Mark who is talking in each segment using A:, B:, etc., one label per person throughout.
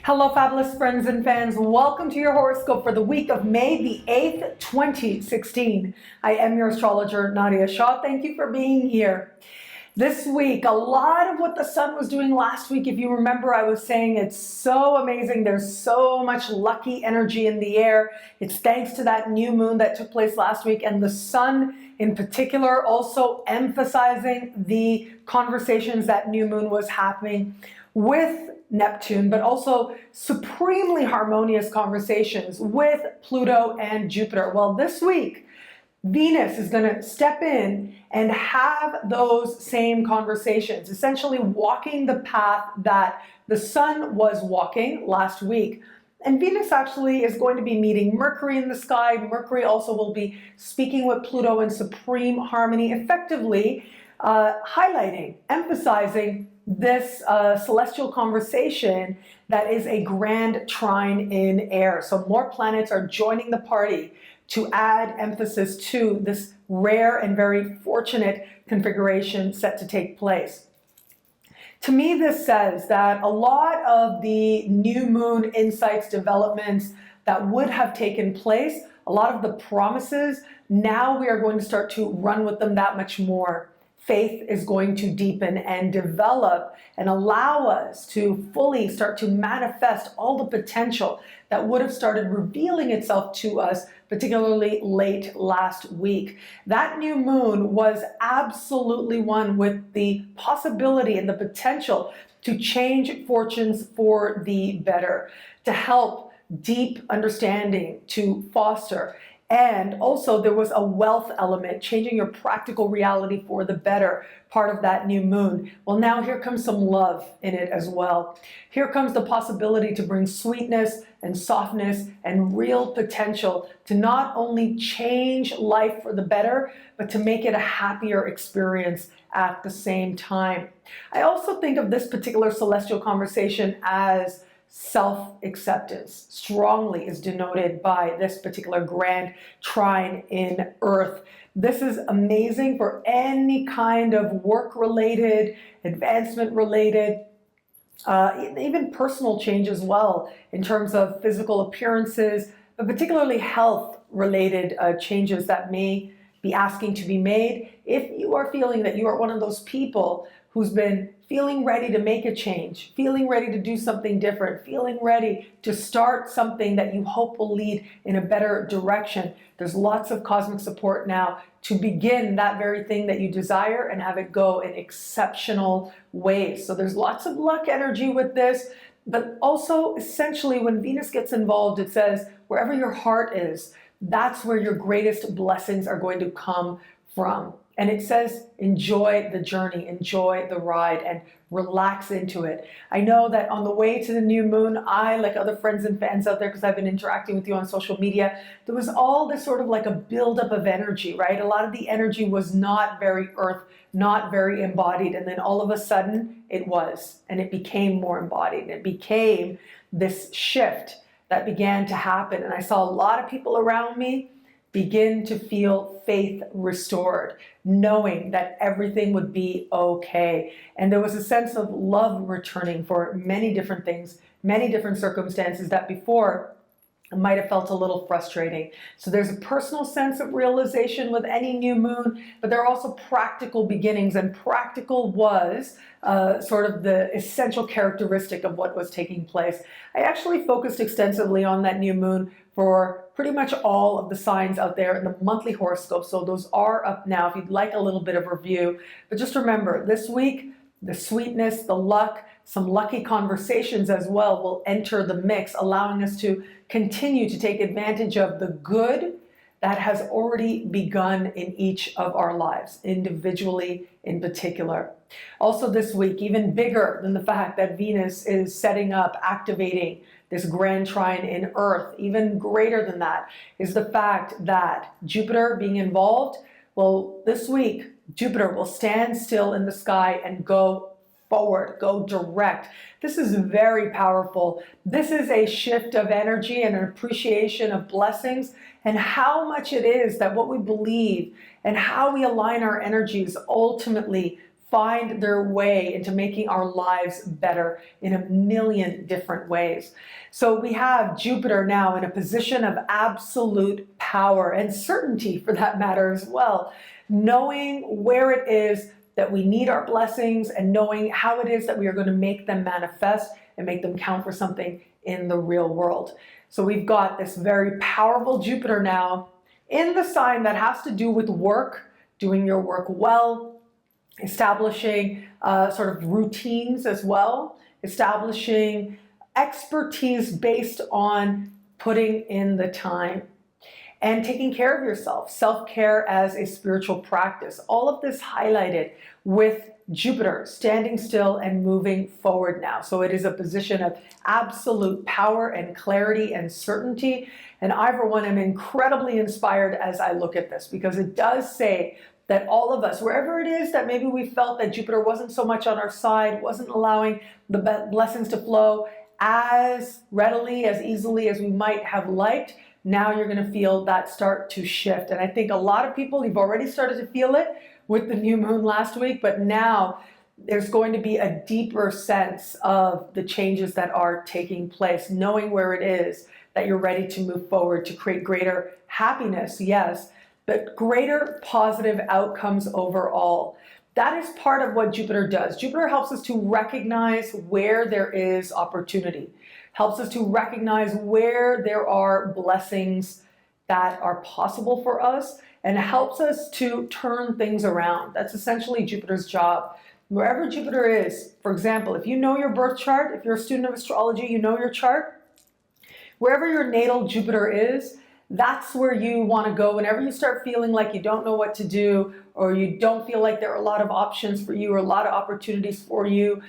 A: Hello, fabulous friends and fans. Welcome to your horoscope for the week of May the 8th, 2016. I am your astrologer, Nadiya Shah. Thank you for being here. This week, a lot of what the sun was doing last week, if you remember, I was saying it's so amazing. There's so much lucky energy in the air. It's thanks to that new moon that took place last week, and the sun in particular also emphasizing the conversations that new moon was happening with Neptune, but also supremely harmonious conversations with Pluto and Jupiter. Well, this week, Venus is going to step in and have those same conversations, essentially walking the path that the sun was walking last week. And Venus actually is going to be meeting Mercury in the sky. Mercury also will be speaking with Pluto in supreme harmony, effectively highlighting, emphasizing this celestial conversation that is a grand trine in air. So more planets are joining the party to add emphasis to this rare and very fortunate configuration set to take place. To me, this says that a lot of the new moon insights, developments that would have taken place, a lot of the promises, now we are going to start to run with them that much more. Faith is going to deepen and develop and allow us to fully start to manifest all the potential that would have started revealing itself to us, particularly late last week. That new moon was absolutely one with the possibility and the potential to change fortunes for the better, to help deep understanding, to foster. And also there was a wealth element, changing your practical reality for the better, part of that new moon. Well, now here comes some love in it as well. Here comes the possibility to bring sweetness and softness and real potential to not only change life for the better, but to make it a happier experience at the same time. I also think of this particular celestial conversation as self-acceptance. Strongly is denoted by this particular grand trine in Earth. This is amazing for any kind of work-related, advancement-related, even personal change as well, in terms of physical appearances, but particularly health-related changes that may be asking to be made. If you are feeling that you are one of those people who's been feeling ready to make a change, feeling ready to do something different, feeling ready to start something that you hope will lead in a better direction, there's lots of cosmic support now to begin that very thing that you desire and have it go in exceptional ways. So there's lots of luck energy with this, but also essentially when Venus gets involved, it says wherever your heart is, that's where your greatest blessings are going to come from. And it says, enjoy the journey, enjoy the ride, and relax into it. I know that on the way to the new moon, I, like other friends and fans out there, because I've been interacting with you on social media, there was all this sort of like a buildup of energy, right? A lot of the energy was not very earth, not very embodied. And then all of a sudden it was, and it became more embodied. And it became this shift that began to happen. And I saw a lot of people around me begin to feel faith restored, knowing that everything would be okay. And there was a sense of love returning for many different things, many different circumstances that before might have felt a little frustrating. So there's a personal sense of realization with any new moon, but there are also practical beginnings, and practical was sort of the essential characteristic of what was taking place. I actually focused extensively on that new moon for pretty much all of the signs out there in the monthly horoscope. So those are up now if you'd like a little bit of review. But just remember, this week, the sweetness, the luck, some lucky conversations as well will enter the mix, allowing us to continue to take advantage of the good that has already begun in each of our lives, individually in particular. Also this week, even bigger than the fact that Venus is setting up, activating this grand trine in Earth, even greater than that, is the fact that Jupiter being involved, well, this week, Jupiter will stand still in the sky and go forward, go direct. This is very powerful. This is a shift of energy and an appreciation of blessings and how much it is that what we believe and how we align our energies ultimately find their way into making our lives better in a million different ways. So we have Jupiter now in a position of absolute power and certainty, for that matter as well, knowing where it is that we need our blessings and knowing how it is that we are going to make them manifest and make them count for something in the real world. So we've got this very powerful Jupiter now in the sign that has to do with work, doing your work well, establishing sort of routines as well, establishing expertise based on putting in the time and taking care of yourself, self-care as a spiritual practice. All of this highlighted with Jupiter standing still and moving forward now. So it is a position of absolute power and clarity and certainty. And I, for one, am incredibly inspired as I look at this, because it does say that all of us, wherever it is that maybe we felt that Jupiter wasn't so much on our side, wasn't allowing the blessings to flow as readily, as easily as we might have liked, now you're going to feel that start to shift. And I think a lot of people, you've already started to feel it with the new moon last week, but now there's going to be a deeper sense of the changes that are taking place, knowing where it is that you're ready to move forward to create greater happiness, yes, but greater positive outcomes overall. That is part of what Jupiter does. Jupiter helps us to recognize where there is opportunity, helps us to recognize where there are blessings that are possible for us, and helps us to turn things around. That's essentially Jupiter's job. Wherever Jupiter is, for example, if you know your birth chart, if you're a student of astrology, you know your chart, wherever your natal Jupiter is, that's where you want to go whenever you start feeling like you don't know what to do, or you don't feel like there are a lot of options for you or a lot of opportunities for you.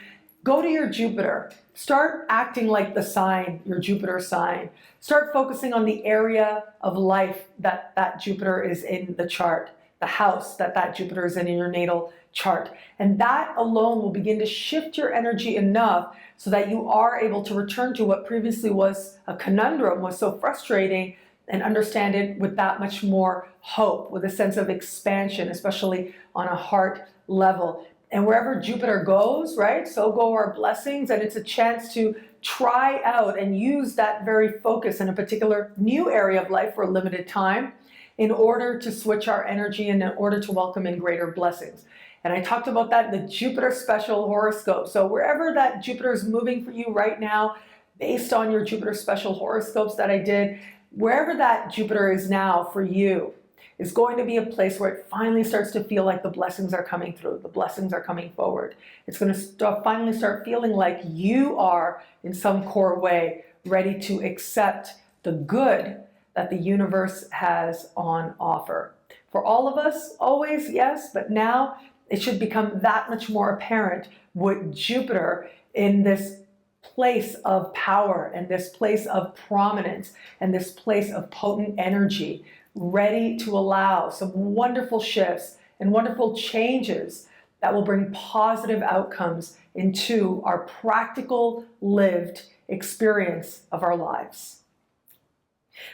A: Go to your Jupiter. Start acting like the sign, your Jupiter sign. Start focusing on the area of life that that Jupiter is in the chart, the house that that Jupiter is in your natal chart. And that alone will begin to shift your energy enough so that you are able to return to what previously was a conundrum, was so frustrating, and understand it with that much more hope, with a sense of expansion, especially on a heart level. And wherever Jupiter goes, right, so go our blessings, and it's a chance to try out and use that very focus in a particular new area of life for a limited time in order to switch our energy and in order to welcome in greater blessings. And I talked about that in the Jupiter special horoscope. So wherever that Jupiter is moving for you right now, based on your Jupiter special horoscopes that I did, wherever that Jupiter is now for you is going to be a place where it finally starts to feel like the blessings are coming through, the blessings are coming forward. It's going to finally start feeling like you are, in some core way, ready to accept the good that the universe has on offer. For all of us, always, yes, but now it should become that much more apparent with Jupiter in this place of power and this place of prominence and this place of potent energy, ready to allow some wonderful shifts and wonderful changes that will bring positive outcomes into our practical lived experience of our lives.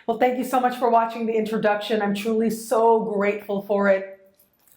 A: Well, thank you so much for watching the introduction. I'm truly so grateful for it.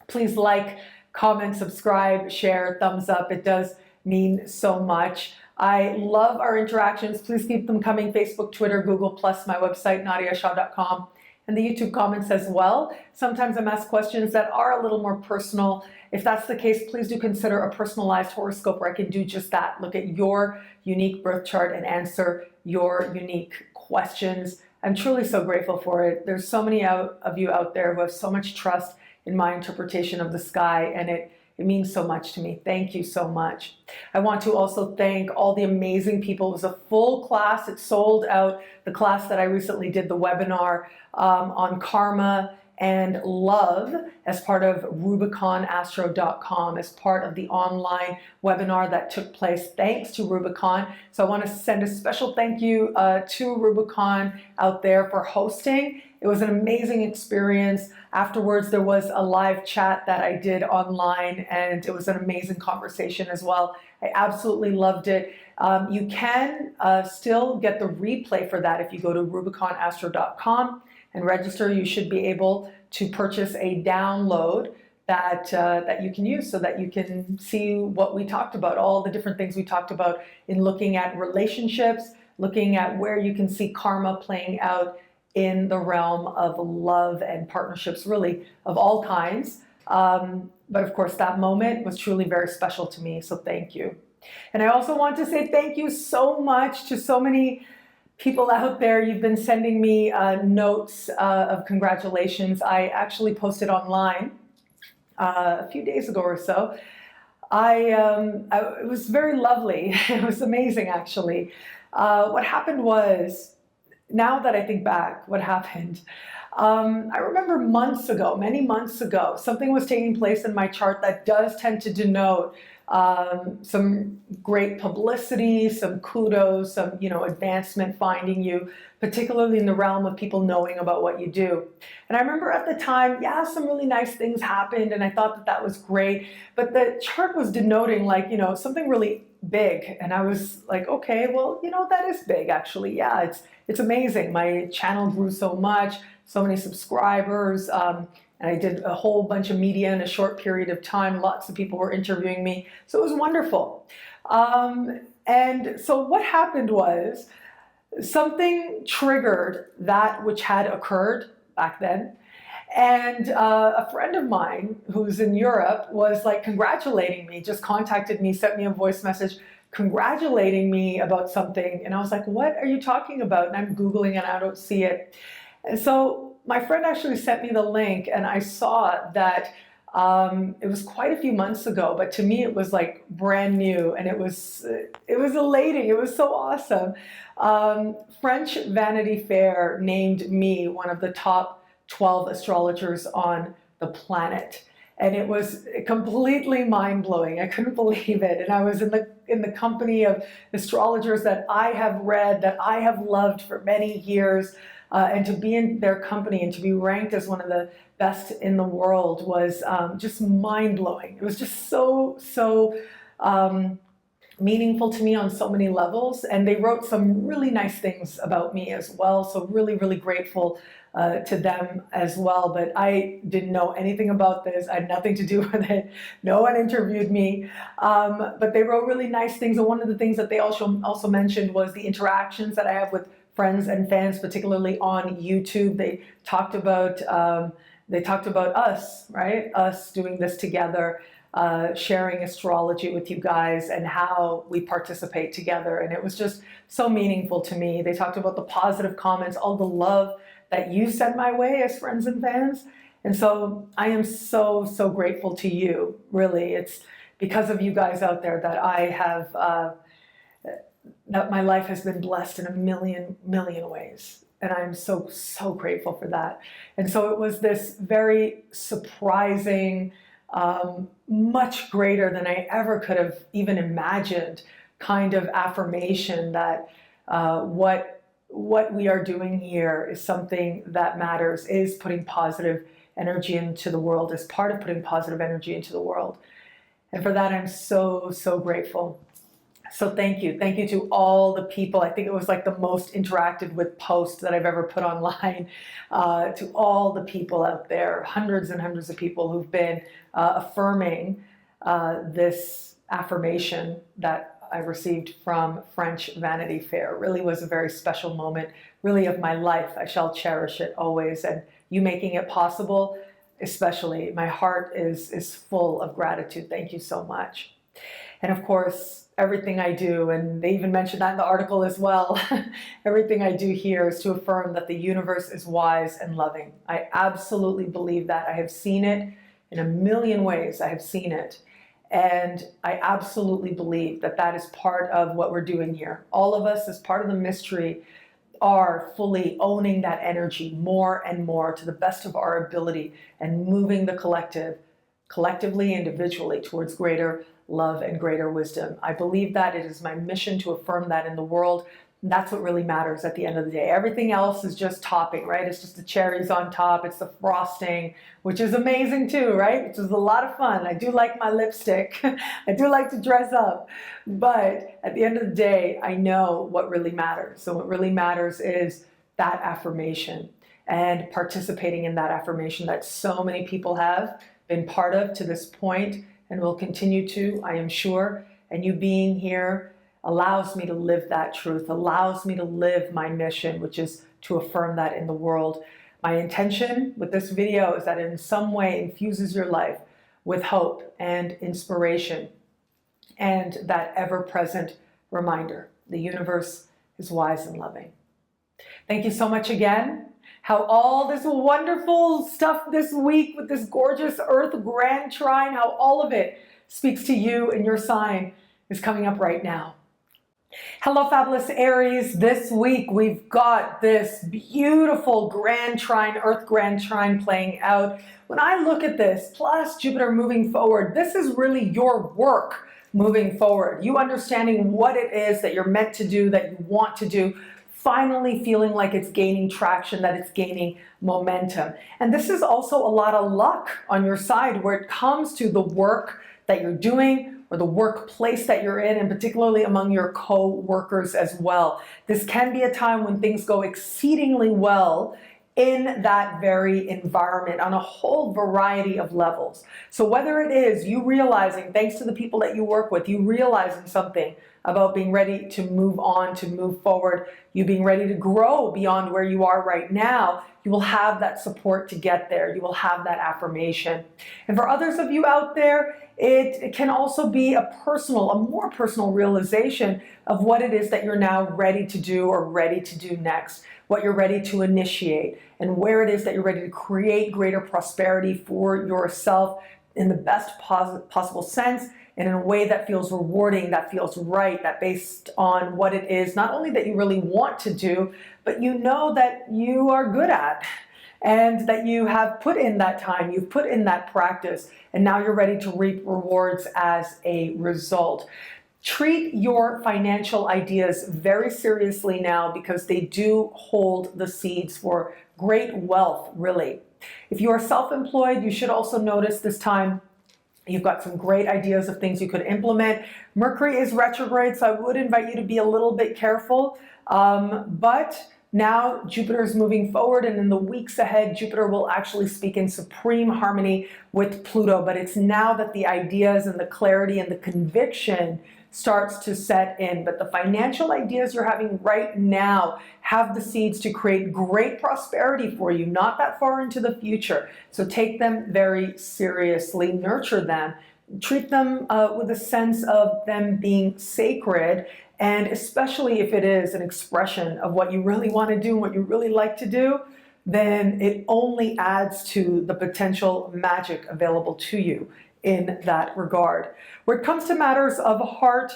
A: Please like, comment, subscribe, share, thumbs up. It does mean so much. I love our interactions. Please keep them coming. Facebook, Twitter, Google+, my website, nadiyashah.com, and the YouTube comments as well. Sometimes I'm asked questions that are a little more personal. If that's the case, please do consider a personalized horoscope where I can do just that. Look at your unique birth chart and answer your unique questions. I'm truly so grateful for it. There's so many of you out there who have so much trust in my interpretation of the sky, and it means so much to me. Thank you so much. I want to also thank all the amazing people. It was a full class. It sold out. The class that I recently did, the webinar on karma and love, as part of RubiconAstro.com, as part of the online webinar that took place thanks to Rubicon. So I want to send a special thank you to Rubicon out there for hosting. It was an amazing experience. Afterwards, there was a live chat that I did online, and it was an amazing conversation as well. I absolutely loved it. You can still get the replay for that if you go to RubiconAstro.com and register. You should be able to purchase a download that you can use so that you can see what we talked about, all the different things we talked about in looking at relationships, looking at where you can see karma playing out in the realm of love and partnerships, really of all kinds. But of course, that moment was truly very special to me, so thank you. And I also want to say thank you so much to so many people out there. You've been sending me notes of congratulations. I actually posted online a few days ago or so. It was very lovely. It was amazing, actually. What happened was, now that I think back, what happened, I remember months ago, many months ago, something was taking place in my chart that does tend to denote some great publicity, some kudos, some, advancement finding you, particularly in the realm of people knowing about what you do. And I remember at the time, yeah, some really nice things happened, and I thought that that was great, but the chart was denoting something really big. And I was like, okay, well, that is big, actually. Yeah, it's amazing. My channel grew so much, so many subscribers, and I did a whole bunch of media in a short period of time. Lots of people were interviewing me, so it was wonderful. And so what happened was, something triggered that which had occurred back then. And a friend of mine who's in Europe was like congratulating me, just contacted me, sent me a voice message congratulating me about something. And I was like, what are you talking about? And I'm Googling and I don't see it. And so my friend actually sent me the link, and I saw that it was quite a few months ago, but to me it was like brand new, and it was elating. It was so awesome. French Vanity Fair named me one of the top 12 astrologers on the planet. And it was completely mind-blowing. I couldn't believe it. And I was in the company of astrologers that I have read, that I have loved for many years. And to be in their company and to be ranked as one of the best in the world was just mind-blowing. It was just so meaningful to me on so many levels. And they wrote some really nice things about me as well. So really, really grateful to them as well. But I didn't know anything about this. I had nothing to do with it. No one interviewed me. But they wrote really nice things. And one of the things that they also mentioned was the interactions that I have with friends and fans, particularly on YouTube. They talked about us, right? Us doing this together, sharing astrology with you guys and how we participate together. And it was just so meaningful to me. They talked about the positive comments, all the love that you send my way as friends and fans. And so I am so grateful to you, really. It's because of you guys out there that I have, that my life has been blessed in a million ways. And I'm so grateful for that. And so it was this very surprising, much greater than I ever could have even imagined kind of affirmation that what we are doing here is something that matters, is putting positive energy into the world, is part of putting positive energy into the world. And for that, I'm so grateful. So thank you. Thank you to all the people. I think it was like the most interacted with post that I've ever put online, to all the people out there, hundreds and hundreds of people who've been affirming this affirmation that I received from French Vanity Fair. It really was a very special moment, really, of my life. I shall cherish it always. And you making it possible, especially, my heart is full of gratitude. Thank you so much. And of course, everything I do, and they even mentioned that in the article as well, everything I do here is to affirm that the universe is wise and loving. I absolutely believe that. I have seen it in a million ways. I have seen it. And I absolutely believe that that is part of what we're doing here. All of us, as part of the mystery, are fully owning that energy more and more to the best of our ability and moving the collectively, individually, towards greater love and greater wisdom. I believe that it is my mission to affirm that in the world. And that's what really matters at the end of the day. Everything else is just topping, right? It's just the cherries on top. It's the frosting, which is amazing too, right? Which is a lot of fun. I do like my lipstick. I do like to dress up. But at the end of the day, I know what really matters. So what really matters is that affirmation and participating in that affirmation that so many people have been part of to this point and will continue to, I am sure. And you being here allows me to live that truth, allows me to live my mission, which is to affirm that in the world. My intention with this video is that it in some way infuses your life with hope and inspiration and that ever-present reminder: the universe is wise and loving. Thank you so much again. How all this wonderful stuff this week with this gorgeous Earth Grand Trine, how all of it speaks to you and your sign is coming up right now. Hello, fabulous Aries. This week we've got this beautiful Grand Trine, Earth Grand Trine playing out. When I look at this, plus Jupiter moving forward, this is really your work moving forward. You understanding what it is that you're meant to do, that you want to do, finally feeling like it's gaining traction, that it's gaining momentum. And this is also a lot of luck on your side where it comes to the work that you're doing or the workplace that you're in, and particularly among your co-workers as well. This can be a time when things go exceedingly well in that very environment on a whole variety of levels. So whether it is you realizing, thanks to the people that you work with, you realizing something about being ready to move on, to move forward, you being ready to grow beyond where you are right now, you will have that support to get there. You will have that affirmation. And for others of you out there, it can also be a more personal realization of what it is that you're now ready to do or ready to do next, what you're ready to initiate, and where it is that you're ready to create greater prosperity for yourself in the best possible sense, and in a way that feels rewarding, that feels right, that based on what it is, not only that you really want to do, but you know that you are good at, and that you have put in that time, you've put in that practice, and now you're ready to reap rewards as a result. Treat your financial ideas very seriously now, because they do hold the seeds for great wealth, really. If you are self-employed, you should also notice this time you've got some great ideas of things you could implement. Mercury is retrograde, so I would invite you to be a little bit careful. But now Jupiter is moving forward, and in the weeks ahead, Jupiter will actually speak in supreme harmony with Pluto. But it's now that the ideas and the clarity and the conviction starts to set in. But the financial ideas you're having right now have the seeds to create great prosperity for you, not that far into the future. So take them very seriously, nurture them, treat them with a sense of them being sacred, and especially if it is an expression of what you really want to do and what you really like to do, then it only adds to the potential magic available to you in that regard. Where it comes to matters of heart,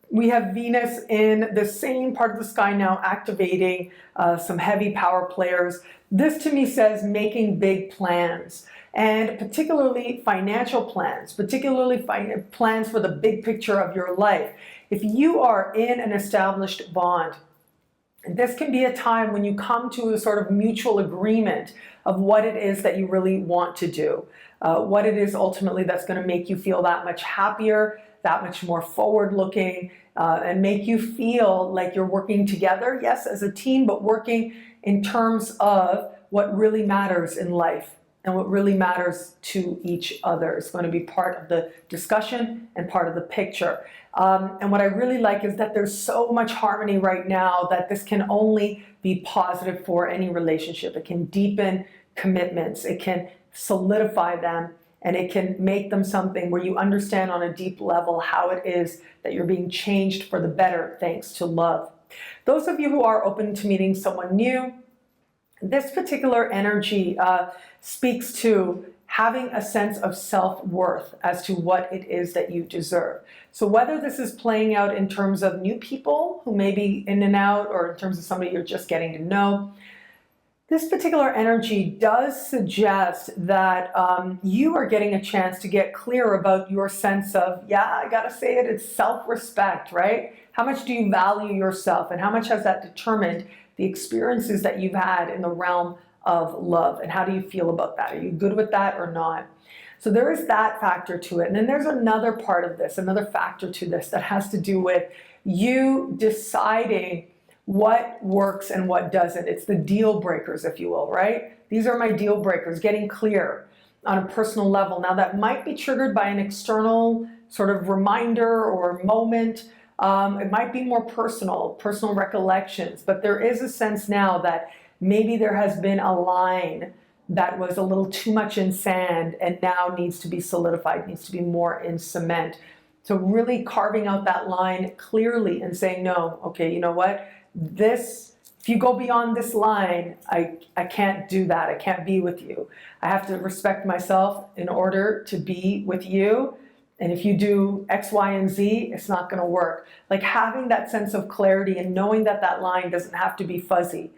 A: we have Venus in the same part of the sky now, activating some heavy power players. This to me says making big plans, and particularly financial plans, particularly plans for the big picture of your life. If you are in an established bond, this can be a time when you come to a sort of mutual agreement of what it is that you really want to do, what it is ultimately that's going to make you feel that much happier, that much more forward-looking, and make you feel like you're working together, yes, as a team, but working in terms of what really matters in life and what really matters to each other. It's going to be part of the discussion and part of the picture. And what I really like is that there's so much harmony right now that this can only be positive for any relationship. It can deepen commitments, it can solidify them, and it can make them something where you understand on a deep level how it is that you're being changed for the better thanks to love. Those of you who are open to meeting someone new, this particular energy speaks to having a sense of self-worth as to what it is that you deserve. So whether this is playing out in terms of new people who may be in and out, or in terms of somebody you're just getting to know, this particular energy does suggest that you are getting a chance to get clear about your sense of, yeah, I gotta say it, it's self-respect, right? How much do you value yourself, and how much has that determined the experiences that you've had in the realm of love, and how do you feel about that? Are you good with that or not? So there is that factor to it. And then there's another part of this, another factor to this that has to do with you deciding what works and what doesn't. It's the deal breakers, if you will, right? These are my deal breakers, getting clear. on a personal level. Now that might be triggered by an external sort of reminder or moment. It might be more personal recollections, but there is a sense now that maybe there has been a line that was a little too much in sand and now needs to be solidified, needs to be more in cement. So really carving out that line clearly and saying, no, okay, you know what? If you go beyond this line, I can't do that. I can't be with you. I have to respect myself in order to be with you. And if you do X, Y, and Z, it's not going to work. Like having that sense of clarity and knowing that that line doesn't have to be fuzzy.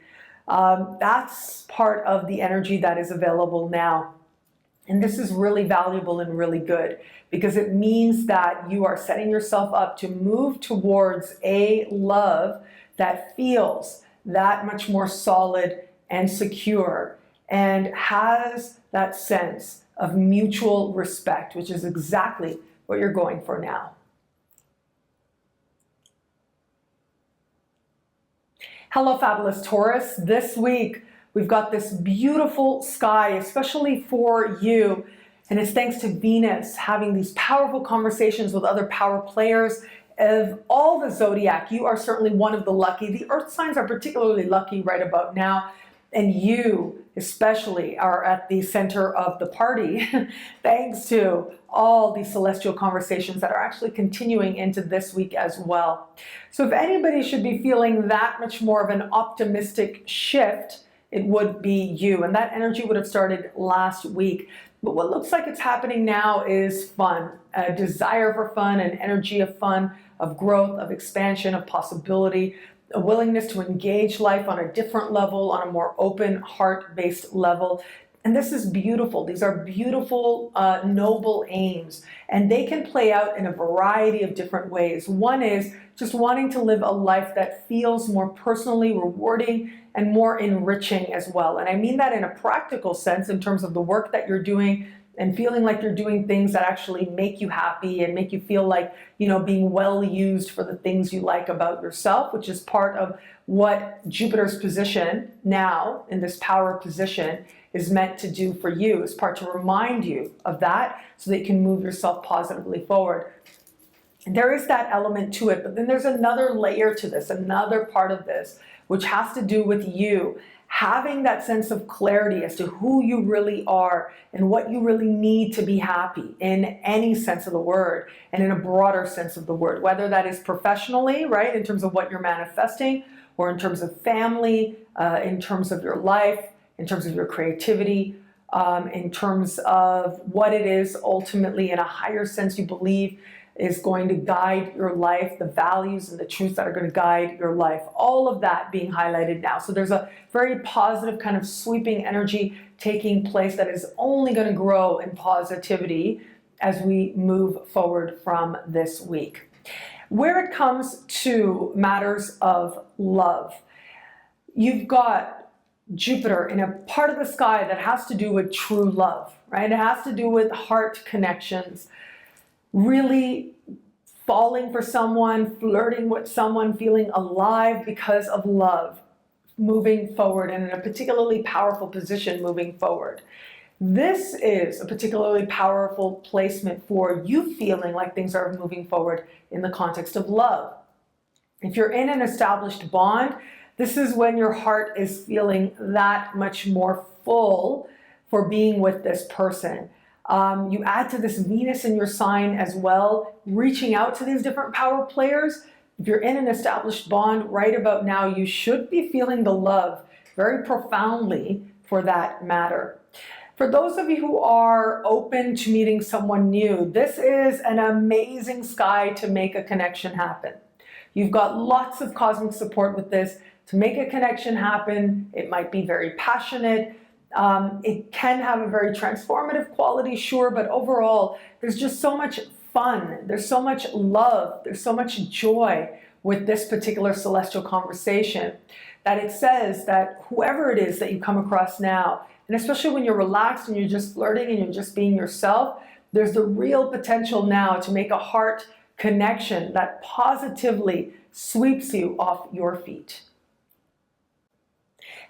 A: That's part of the energy that is available now. And this is really valuable and really good because it means that you are setting yourself up to move towards a love that feels that much more solid and secure and has that sense of mutual respect, which is exactly what you're going for now. Hello, fabulous Taurus. This week, we've got this beautiful sky, especially for you. And it's thanks to Venus having these powerful conversations with other power players. Of all the zodiac, you are certainly one of the lucky. The earth signs are particularly lucky right about now. And you especially are at the center of the party thanks to all these celestial conversations that are actually continuing into this week as well. So if anybody should be feeling that much more of an optimistic shift, it would be you. And that energy would have started last week. But what looks like it's happening now is fun, a desire for fun, an energy of fun, of growth, of expansion, of possibility, a willingness to engage life on a different level, on a more open, heart-based level. And this is beautiful. These are beautiful, noble aims, and they can play out in a variety of different ways. One is just wanting to live a life that feels more personally rewarding and more enriching as well. And I mean that in a practical sense in terms of the work that you're doing and feeling like you're doing things that actually make you happy and make you feel like, you know, being well used for the things you like about yourself, which is part of what Jupiter's position now in this power position is meant to do for you, is part to remind you of that so that you can move yourself positively forward. And there is that element to it, but then there's another layer to this, another part of this, which has to do with you having that sense of clarity as to who you really are and what you really need to be happy in any sense of the word and in a broader sense of the word, whether that is professionally, right, in terms of what you're manifesting, or in terms of family, in terms of your life, in terms of your creativity, in terms of what it is ultimately in a higher sense you believe is going to guide your life, the values and the truths that are going to guide your life. All of that being highlighted now. So there's a very positive kind of sweeping energy taking place that is only going to grow in positivity as we move forward from this week. Where it comes to matters of love, you've got Jupiter in a part of the sky that has to do with true love, right? It has to do with heart connections, really falling for someone, flirting with someone, feeling alive because of love, moving forward and in a particularly powerful position moving forward. This is a particularly powerful placement for you feeling like things are moving forward in the context of love. If you're in an established bond, this is when your heart is feeling that much more full for being with this person. You add to this Venus in your sign as well, reaching out to these different power players. If you're in an established bond right about now, you should be feeling the love very profoundly for that matter. For those of you who are open to meeting someone new, this is an amazing sky to make a connection happen. You've got lots of cosmic support with this. To make a connection happen, it might be very passionate. It can have a very transformative quality, sure, but overall, there's just so much fun. There's so much love. There's so much joy with this particular celestial conversation that it says that whoever it is that you come across now, and especially when you're relaxed and you're just flirting and you're just being yourself, there's the real potential now to make a heart connection that positively sweeps you off your feet.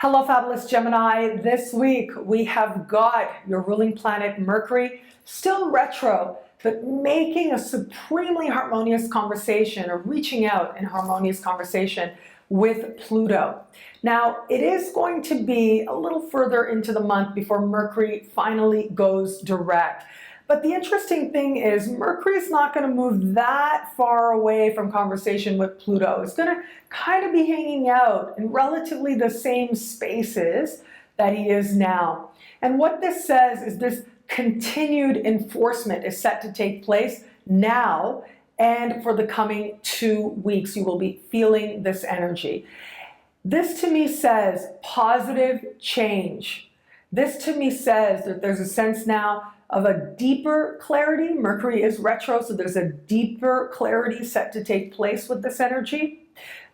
A: Hello, fabulous Gemini. This week we have got your ruling planet Mercury, still retro, but making a supremely harmonious conversation, or reaching out in harmonious conversation with Pluto. Now, it is going to be a little further into the month before Mercury finally goes direct. But the interesting thing is Mercury is not going to move that far away from conversation with Pluto. It's going to kind of be hanging out in relatively the same spaces that he is now. And what this says is this continued enforcement is set to take place now, and for the coming 2 weeks you will be feeling this energy. This to me says positive change. This to me says that there's a sense now of a deeper clarity. Mercury is retro, so there's a deeper clarity set to take place with this energy.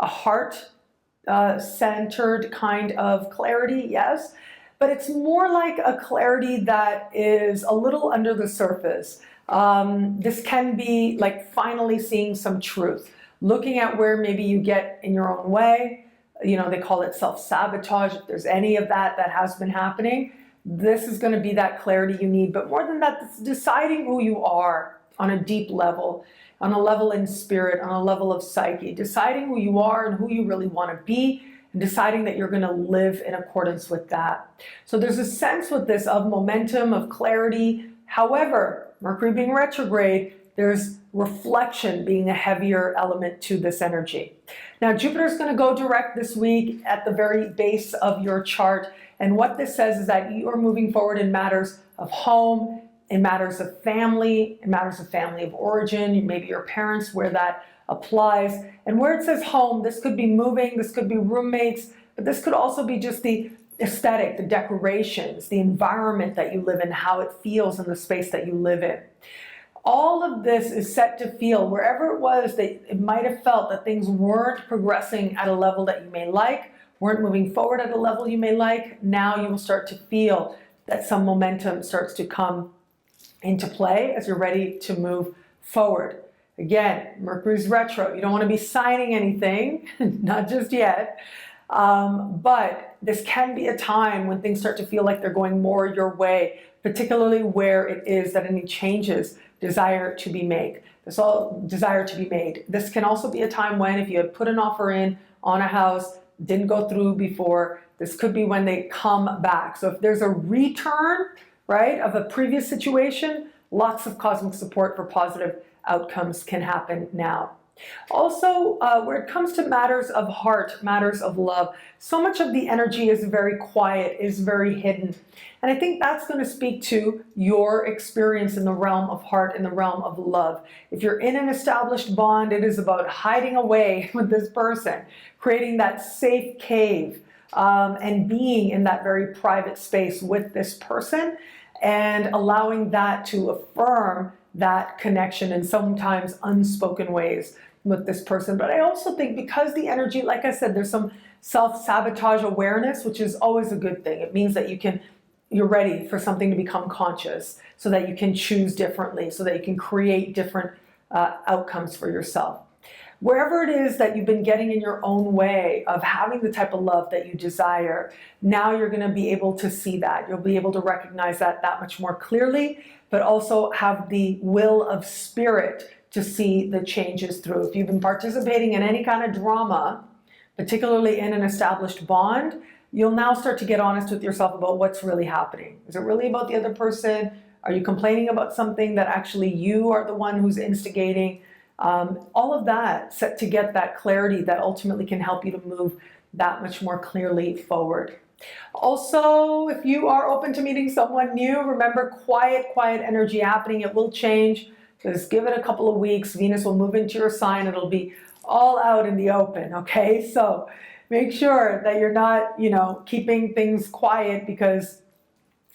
A: A heart-centered kind of clarity, yes, but it's more like a clarity that is a little under the surface. This can be like finally seeing some truth, looking at where maybe you get in your own way. You know, they call it self-sabotage. If there's any of that has been happening, this is going to be that clarity you need. But more than that, it's deciding who you are on a deep level, on a level in spirit, on a level of psyche, deciding who you are and who you really want to be, and deciding that you're going to live in accordance with that. So there's a sense with this of momentum, of clarity. However, Mercury being retrograde, there's reflection being a heavier element to this energy. Now, Jupiter is going to go direct this week at the very base of your chart. And what this says is that you are moving forward in matters of home, in matters of family of origin, maybe your parents, where that applies. And where it says home, this could be moving, this could be roommates, but this could also be just the aesthetic, the decorations, the environment that you live in, how it feels in the space that you live in. All of this is set to feel, wherever it was that it might have felt that things weren't progressing at a level that you may like, weren't moving forward at a level you may like, now you will start to feel that some momentum starts to come into play as you're ready to move forward. Again, Mercury's retro. You don't want to be signing anything, not just yet. But this can be a time when things start to feel like they're going more your way, particularly where it is that any changes desire to be made. This can also be a time when, if you had put an offer in on a house, didn't go through before, this could be when they come back. So if there's a return, right, of a previous situation, lots of cosmic support for positive outcomes can happen now. Also, where it comes to matters of heart, matters of love, so much of the energy is very quiet, is very hidden. And I think that's going to speak to your experience in the realm of heart, in the realm of love. If you're in an established bond, it is about hiding away with this person, creating that safe cave, and being in that very private space with this person, and allowing that to affirm that connection in sometimes unspoken ways with this person. But I also think because the energy, like I said, there's some self-sabotage awareness, which is always a good thing. It means that you're ready for something to become conscious, so that you can choose differently, so that you can create different outcomes for yourself. Wherever it is that you've been getting in your own way of having the type of love that you desire, now you're going to be able to see that. You'll be able to recognize that much more clearly, but also have the will of spirit to see the changes through. If you've been participating in any kind of drama, particularly in an established bond, you'll now start to get honest with yourself about what's really happening. Is it really about the other person? Are you complaining about something that actually you are the one who's instigating? All of that set to get that clarity that ultimately can help you to move that much more clearly forward. Also, if you are open to meeting someone new, remember quiet energy happening. It will change. Just give it a couple of weeks. Venus will move into your sign. It'll be all out in the open, okay? So make sure that you're not, keeping things quiet, because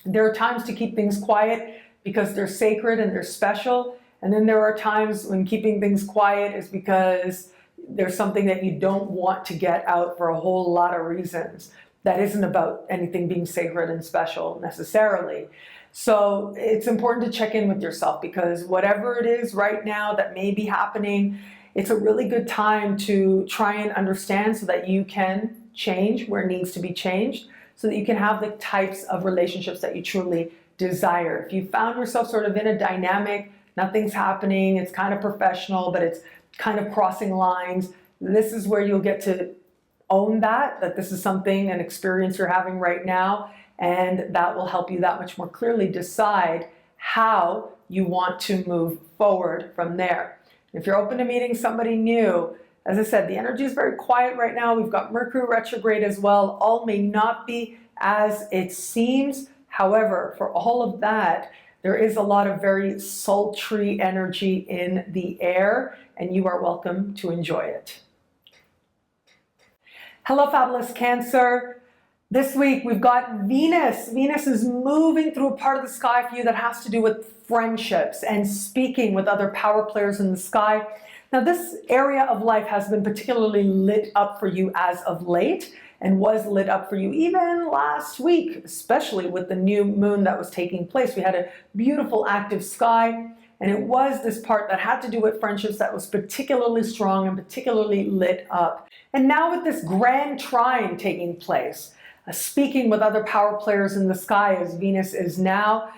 A: there are times to keep things quiet because they're sacred and they're special. And then there are times when keeping things quiet is because there's something that you don't want to get out for a whole lot of reasons. That isn't about anything being sacred and special necessarily. So it's important to check in with yourself, because whatever it is right now that may be happening, it's a really good time to try and understand so that you can change where it needs to be changed so that you can have the types of relationships that you truly desire. If you found yourself sort of in a dynamic, nothing's happening, it's kind of professional, but it's kind of crossing lines, this is where you'll get to own that this is something, an experience you're having right now, and that will help you that much more clearly decide how you want to move forward from there. If you're open to meeting somebody new, as I said, the energy is very quiet right now. We've got Mercury retrograde as well. All may not be as it seems. However, for all of that, there is a lot of very sultry energy in the air, and you are welcome to enjoy it. Hello, fabulous Cancer. This week we've got Venus. Venus is moving through a part of the sky for you that has to do with friendships and speaking with other power players in the sky. Now, this area of life has been particularly lit up for you as of late, and was lit up for you even last week, especially with the new moon that was taking place. We had a beautiful active sky, and it was this part that had to do with friendships that was particularly strong and particularly lit up. And now with this grand trine taking place, speaking with other power players in the sky as Venus is now,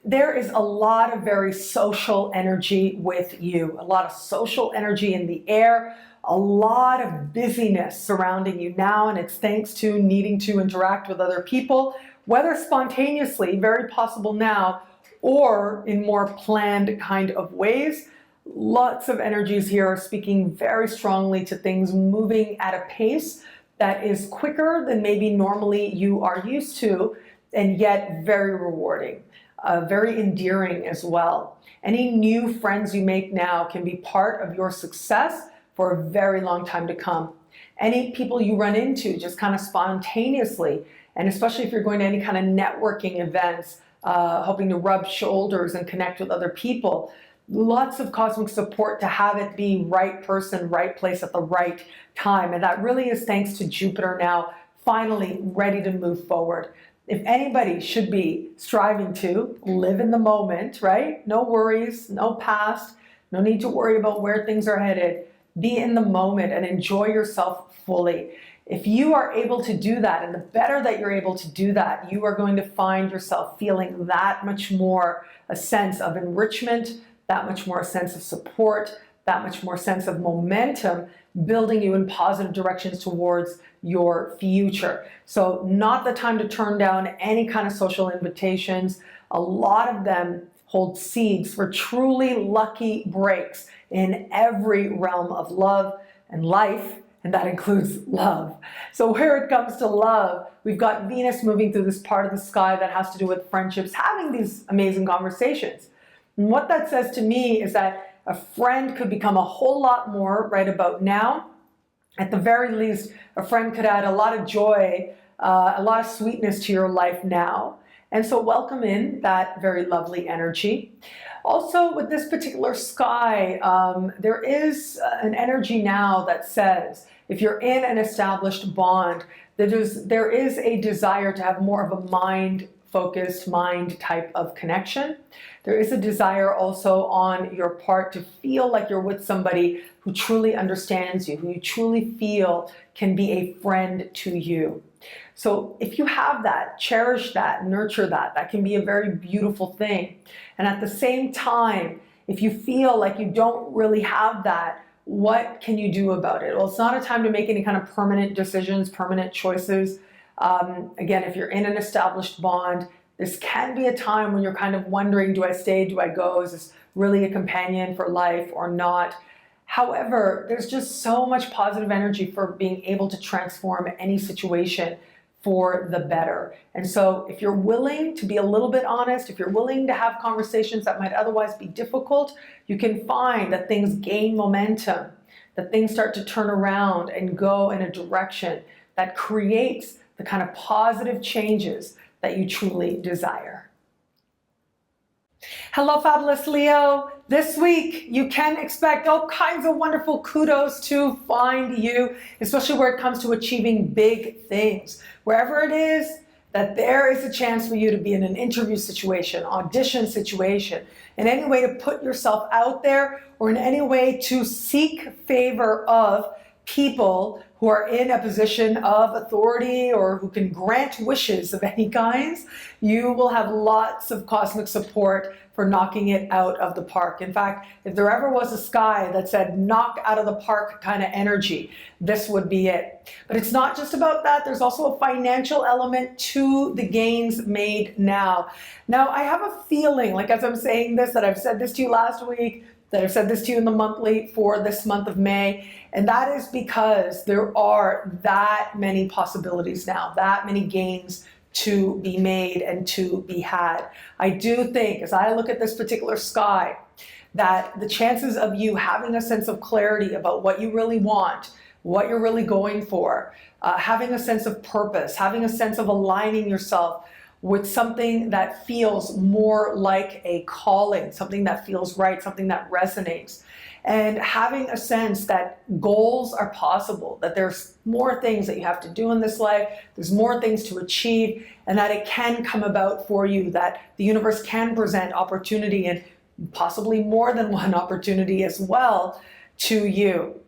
A: there is a lot of very social energy with you, a lot of social energy in the air, a lot of busyness surrounding you now, and it's thanks to needing to interact with other people, whether spontaneously, very possible now, or in more planned kind of ways. Lots of energies here are speaking very strongly to things moving at a pace that is quicker than maybe normally you are used to, and yet very rewarding. Very endearing as well. Any new friends you make now can be part of your success for a very long time to come. Any people you run into just kind of spontaneously, and especially if you're going to any kind of networking events, hoping to rub shoulders and connect with other people, lots of cosmic support to have it be right person, right place at the right time. And that really is thanks to Jupiter now finally ready to move forward. If anybody should be striving to live in the moment, right? No worries, no past, no need to worry about where things are headed. Be in the moment and enjoy yourself fully. If you are able to do that, and the better that you're able to do that, you are going to find yourself feeling that much more a sense of enrichment, that much more a sense of support, that much more sense of momentum, building you in positive directions towards your future. So not the time to turn down any kind of social invitations. A lot of them hold seeds for truly lucky breaks in every realm of love and life, and that includes love. So where it comes to love, we've got Venus moving through this part of the sky that has to do with friendships, having these amazing conversations. And what that says to me is that a friend could become a whole lot more right about now. At the very least, a friend could add a lot of joy, a lot of sweetness to your life now. And so welcome in that very lovely energy. Also, with this particular sky, there is an energy now that says, if you're in an established bond, there is a desire to have more of a mind-focused, mind type of connection. There is a desire also on your part to feel like you're with somebody who truly understands you, who you truly feel can be a friend to you. So if you have that, cherish that, nurture that. That can be a very beautiful thing. And at the same time, if you feel like you don't really have that, what can you do about it? Well, it's not a time to make any kind of permanent decisions, permanent choices. Again, if you're in an established bond, this can be a time when you're kind of wondering, do I stay, do I go? Is this really a companion for life or not? However, there's just so much positive energy for being able to transform any situation for the better. And so if you're willing to be a little bit honest, if you're willing to have conversations that might otherwise be difficult, you can find that things gain momentum, that things start to turn around and go in a direction that creates the kind of positive changes that you truly desire. Hello, fabulous Leo. This week, you can expect all kinds of wonderful kudos to find you, especially where it comes to achieving big things. Wherever it is that there is a chance for you to be in an interview situation, audition situation, in any way to put yourself out there, or in any way to seek favor of people who are in a position of authority or who can grant wishes of any kinds, you will have lots of cosmic support for knocking it out of the park. In fact, if there ever was a sky that said knock out of the park kind of energy, this would be it. But it's not just about that. There's also a financial element to the gains made now. Now, I have a feeling, like as I'm saying this, that I've said this to you last week, that I've said this to you in the monthly for this month of May, and that is because there are that many possibilities now, that many gains to be made and to be had. I do think, as I look at this particular sky, that the chances of you having a sense of clarity about what you really want, what you're really going for, having a sense of purpose, having a sense of aligning yourself with something that feels more like a calling, something that feels right, something that resonates, and having a sense that goals are possible, that there's more things that you have to do in this life, there's more things to achieve, and that it can come about for you, that the universe can present opportunity, and possibly more than one opportunity as well, to you.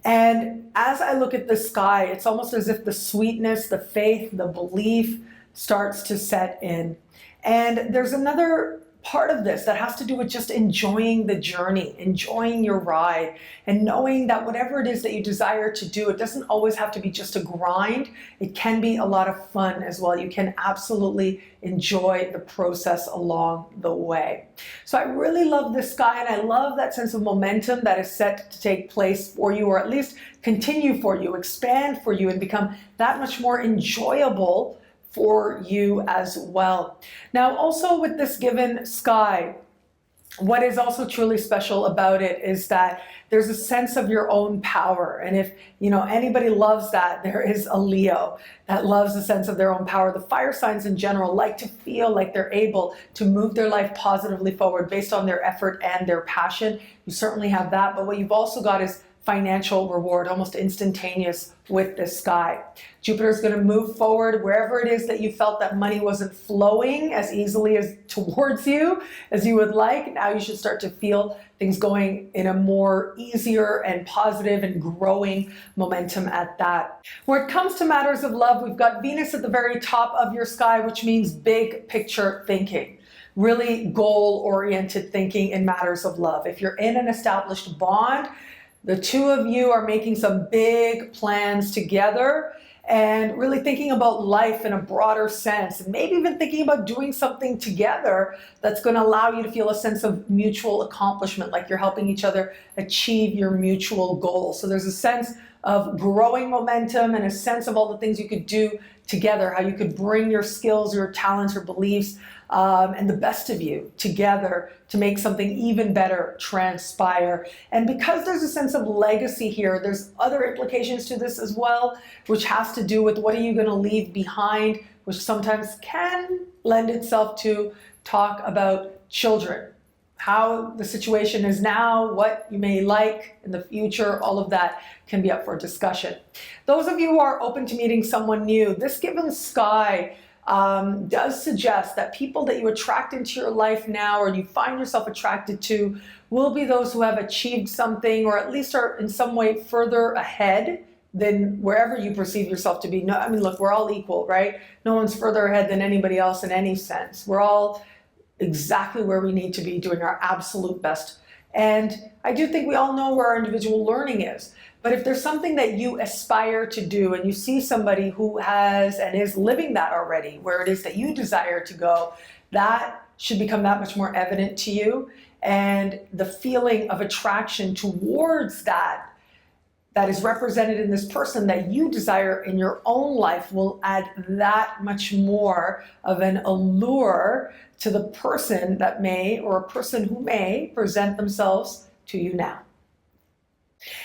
A: And as I look at the sky, it's almost as if the sweetness, the faith, the belief starts to set in. And there's another part of this that has to do with just enjoying the journey, enjoying your ride, and knowing that whatever it is that you desire to do, it doesn't always have to be just a grind. It can be a lot of fun as well. You can absolutely enjoy the process along the way. So I really love this sky, and I love that sense of momentum that is set to take place for you, or at least continue for you, expand for you, and become that much more enjoyable for you as well. Now, also with this given sky, what is also truly special about it is that there's a sense of your own power. And if anybody loves that, there is a Leo that loves the sense of their own power. The fire signs in general like to feel like they're able to move their life positively forward based on their effort and their passion. You certainly have that, but what you've also got is financial reward, almost instantaneous with this sky. Jupiter is going to move forward wherever it is that you felt that money wasn't flowing as easily as towards you as you would like. Now you should start to feel things going in a more easier and positive and growing momentum at that. When it comes to matters of love, we've got Venus at the very top of your sky, which means big picture thinking. Really goal-oriented thinking in matters of love. If you're in an established bond, the two of you are making some big plans together and really thinking about life in a broader sense, and maybe even thinking about doing something together that's going to allow you to feel a sense of mutual accomplishment, like you're helping each other achieve your mutual goals. So there's a sense of growing momentum and a sense of all the things you could do together, how you could bring your skills, your talents, your beliefs, and the best of you together to make something even better transpire. And because there's a sense of legacy here, there's other implications to this as well, which has to do with what are you going to leave behind, which sometimes can lend itself to talk about children, how the situation is now, what you may like in the future, all of that can be up for discussion. Those of you who are open to meeting someone new, this given sky does suggest that people that you attract into your life now, or you find yourself attracted to, will be those who have achieved something, or at least are in some way further ahead than wherever you perceive yourself to be. No, I mean, look, we're all equal, right? No one's further ahead than anybody else in any sense. We're all exactly where we need to be, doing our absolute best. And I do think we all know where our individual learning is. But if there's something that you aspire to do and you see somebody who has and is living that already, where it is that you desire to go, that should become that much more evident to you. And the feeling of attraction towards that is represented in this person that you desire in your own life will add that much more of an allure to the person that may, or a person who may, present themselves to you now.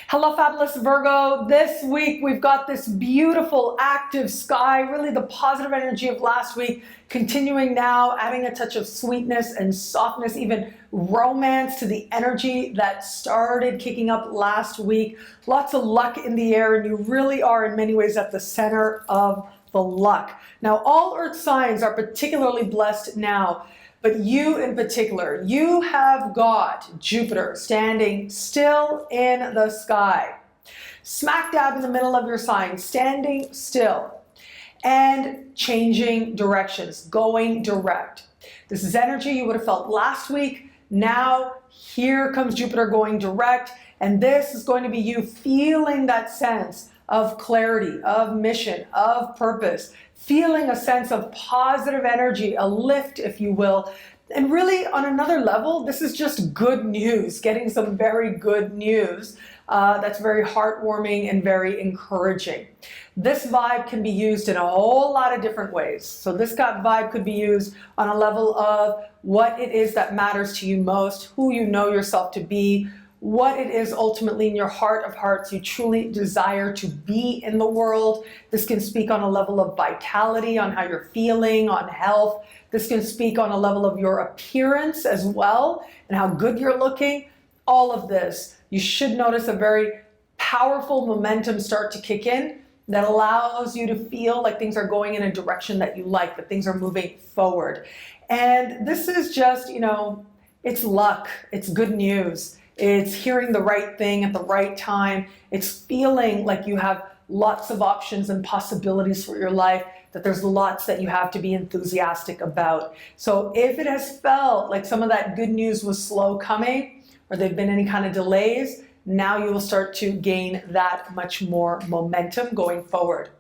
A: Hello, fabulous Virgo. This week we've got this beautiful active sky, really the positive energy of last week, continuing now, adding a touch of sweetness and softness, even romance to the energy that started kicking up last week. Lots of luck in the air, and you really are in many ways at the center of the luck. Now, all earth signs are particularly blessed now, but you in particular, you have got Jupiter standing still in the sky. Smack dab in the middle of your sign, standing still and changing directions, going direct. This is energy you would have felt last week. Now, here comes Jupiter going direct, and this is going to be you feeling that sense of clarity, of mission, of purpose, feeling a sense of positive energy, a lift, if you will. And really, on another level, this is just good news, getting some very good news that's very heartwarming and very encouraging. This vibe can be used in a whole lot of different ways. So this vibe could be used on a level of what it is that matters to you most, who you know yourself to be, what it is ultimately in your heart of hearts you truly desire to be in the world. This can speak on a level of vitality, on how you're feeling, on health. This can speak on a level of your appearance as well and how good you're looking. All of this, you should notice a very powerful momentum start to kick in that allows you to feel like things are going in a direction that you like, that things are moving forward. And this is just, it's luck, it's good news. It's hearing the right thing at the right time. It's feeling like you have lots of options and possibilities for your life, that there's lots that you have to be enthusiastic about. So if it has felt like some of that good news was slow coming, or there've been any kind of delays, now you will start to gain that much more momentum going forward.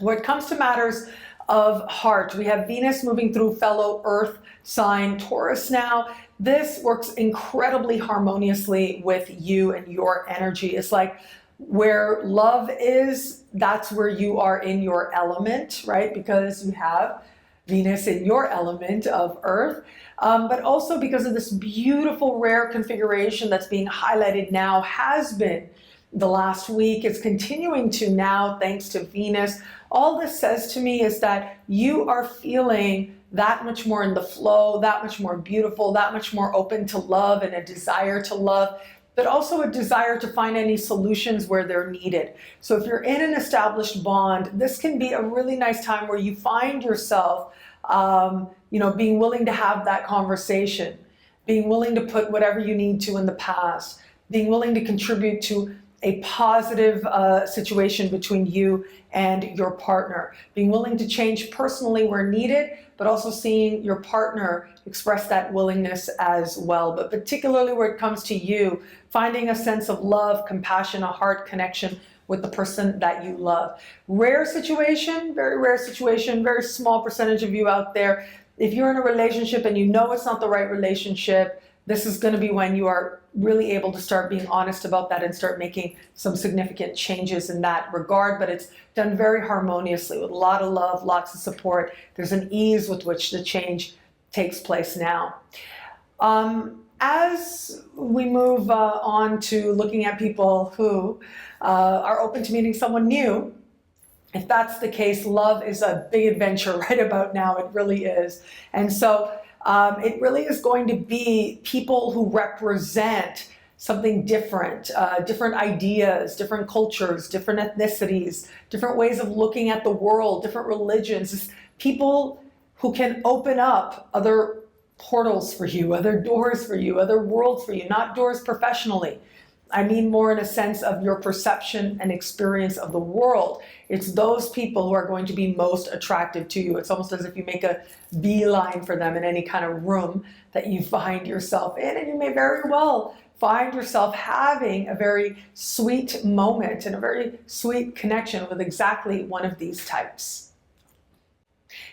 A: When it comes to matters of heart, we have Venus moving through fellow Earth sign Taurus now. This works incredibly harmoniously with you and your energy. It's like where love is, that's where you are in your element, right? Because you have Venus in your element of Earth, but also because of this beautiful rare configuration that's being highlighted now, has been the last week. It's continuing to now, thanks to Venus. All this says to me is that you are feeling that much more in the flow, that much more beautiful, that much more open to love and a desire to love, but also a desire to find any solutions where they're needed. So if you're in an established bond, this can be a really nice time where you find yourself, being willing to have that conversation, being willing to put whatever you need to in the past, being willing to contribute to a positive situation between you and your partner, being willing to change personally where needed, but also seeing your partner express that willingness as well. But particularly where it comes to you, finding a sense of love, compassion, a heart connection with the person that you love. Rare situation, very small percentage of you out there. If you're in a relationship and you know it's not the right relationship, this is going to be when you are really able to start being honest about that and start making some significant changes in that regard. But it's done very harmoniously with a lot of love, lots of support. There's an ease with which the change takes place now. As we move on to looking at people who are open to meeting someone new, if that's the case, love is a big adventure right about now. It really is. And so it really is going to be people who represent something different, different ideas, different cultures, different ethnicities, different ways of looking at the world, different religions, people who can open up other portals for you, other doors for you, other worlds for you, not doors professionally. I mean more in a sense of your perception and experience of the world. It's those people who are going to be most attractive to you. It's almost as if you make a beeline for them in any kind of room that you find yourself in, and you may very well find yourself having a very sweet moment and a very sweet connection with exactly one of these types.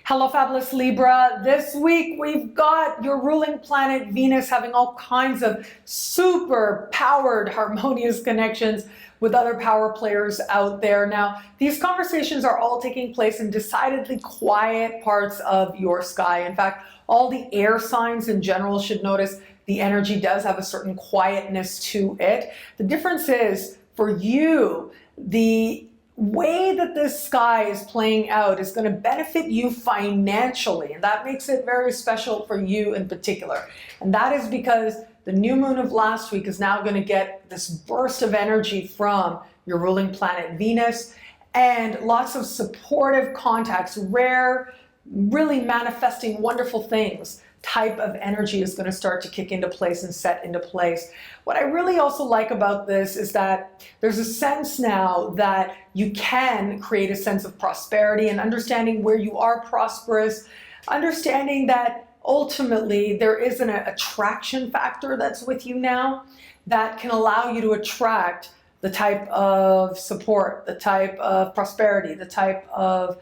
A: Hello, fabulous Libra. This week we've got your ruling planet Venus having all kinds of super powered, harmonious connections with other power players out there. Now, these conversations are all taking place in decidedly quiet parts of your sky. In fact, all the air signs in general should notice the energy does have a certain quietness to it. The difference is, for you, the way that this sky is playing out is going to benefit you financially, and that makes it very special for you in particular. And that is because the new moon of last week is now going to get this burst of energy from your ruling planet Venus, and lots of supportive contacts, rare, really manifesting wonderful things type of energy is going to start to kick into place and set into place. What I really also like about this is that there's a sense now that you can create a sense of prosperity and understanding where you are prosperous, understanding that ultimately there is an attraction factor that's with you now that can allow you to attract the type of support, the type of prosperity, the type of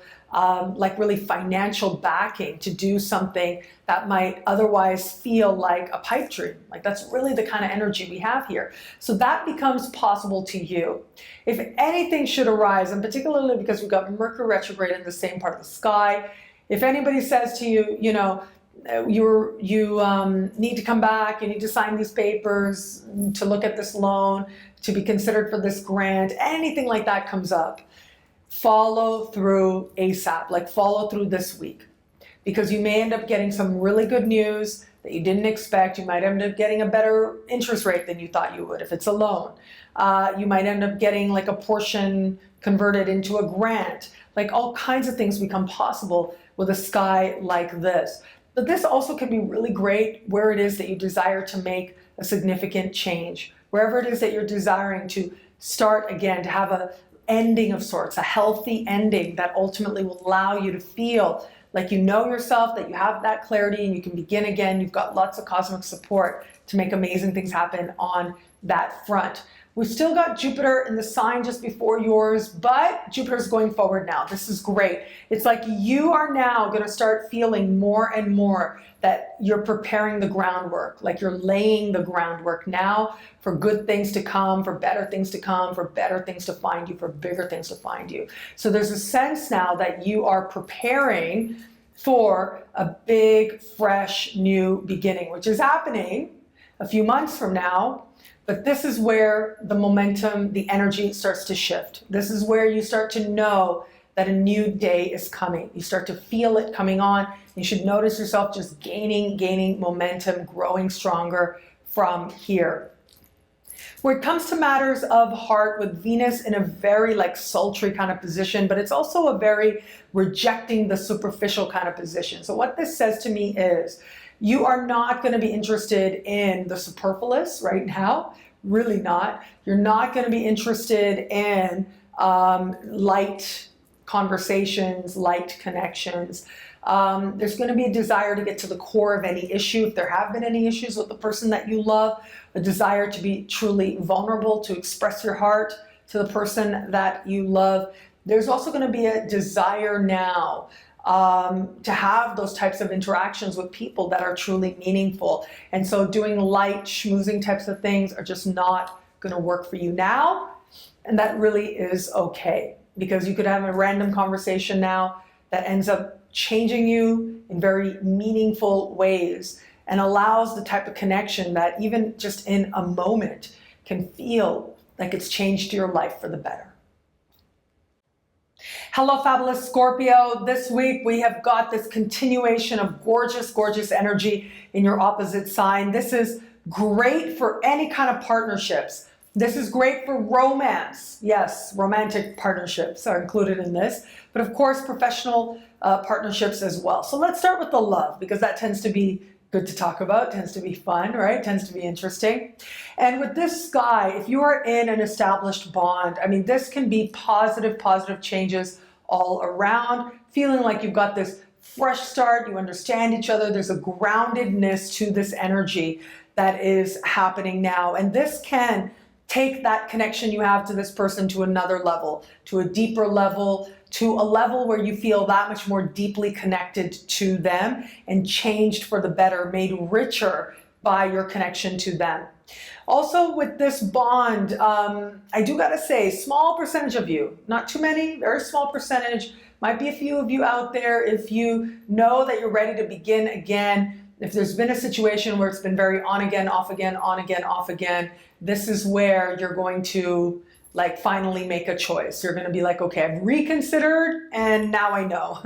A: like really financial backing to do something that might otherwise feel like a pipe dream. Like that's really the kind of energy we have here. So that becomes possible to you. If anything should arise, and particularly because we've got Mercury retrograde in the same part of the sky, if anybody says to you, you know, you need to come back, you need to sign these papers, to look at this loan, to be considered for this grant, anything like that comes up, follow through ASAP, like follow through this week, because you may end up getting some really good news that you didn't expect. You might end up getting a better interest rate than you thought you would if it's a loan. You might end up getting like a portion converted into a grant. Like all kinds of things become possible with a sky like this. But this also can be really great where it is that you desire to make a significant change, wherever it is that you're desiring to start again, to have a ending of sorts, a healthy ending that ultimately will allow you to feel like you know yourself, that you have that clarity and you can begin again. You've got lots of cosmic support to make amazing things happen on that front. We've still got Jupiter in the sign just before yours, but Jupiter's going forward now. This is great. It's like you are now going to start feeling more and more that you're preparing the groundwork, like you're laying the groundwork now for good things to come, for better things to come, for better things to find you, for bigger things to find you. So there's a sense now that you are preparing for a big, fresh, new beginning, which is happening a few months from now. But this is where the momentum, the energy starts to shift. This is where you start to know that a new day is coming. You start to feel it coming on. You should notice yourself just gaining momentum, growing stronger from here. Where it comes to matters of heart, with Venus in a very like sultry kind of position, but it's also a very rejecting the superficial kind of position. So what this says to me is, you are not going to be interested in the superfluous right now, really not. You're not going to be interested in light conversations, light connections. There's going to be a desire to get to the core of any issue. If there have been any issues with the person that you love, a desire to be truly vulnerable, to express your heart to the person that you love. There's also going to be a desire now to have those types of interactions with people that are truly meaningful. And so doing light, schmoozing types of things are just not going to work for you now. And that really is okay, because you could have a random conversation now that ends up changing you in very meaningful ways and allows the type of connection that even just in a moment can feel like it's changed your life for the better. Hello, fabulous Scorpio. This week we have got this continuation of gorgeous, gorgeous energy in your opposite sign. This is great for any kind of partnerships. This is great for romance. Yes, romantic partnerships are included in this, but of course professional partnerships as well. So let's start with the love, because that tends to be good to talk about, tends to be fun, right? Tends to be interesting. And with this sky, if you are in an established bond, I mean, this can be positive changes all around, feeling like you've got this fresh start, you understand each other, there's a groundedness to this energy that is happening now. And this can take that connection you have to this person to another level, to a deeper level, to a level where you feel that much more deeply connected to them and changed for the better, made richer by your connection to them. Also with this bond, I do gotta say, small percentage of you, not too many, very small percentage, might be a few of you out there, if you know that you're ready to begin again, if there's been a situation where it's been very on again, off again, on again, off again, this is where you're going to like finally make a choice. You're going to be like, okay, I've reconsidered and now I know.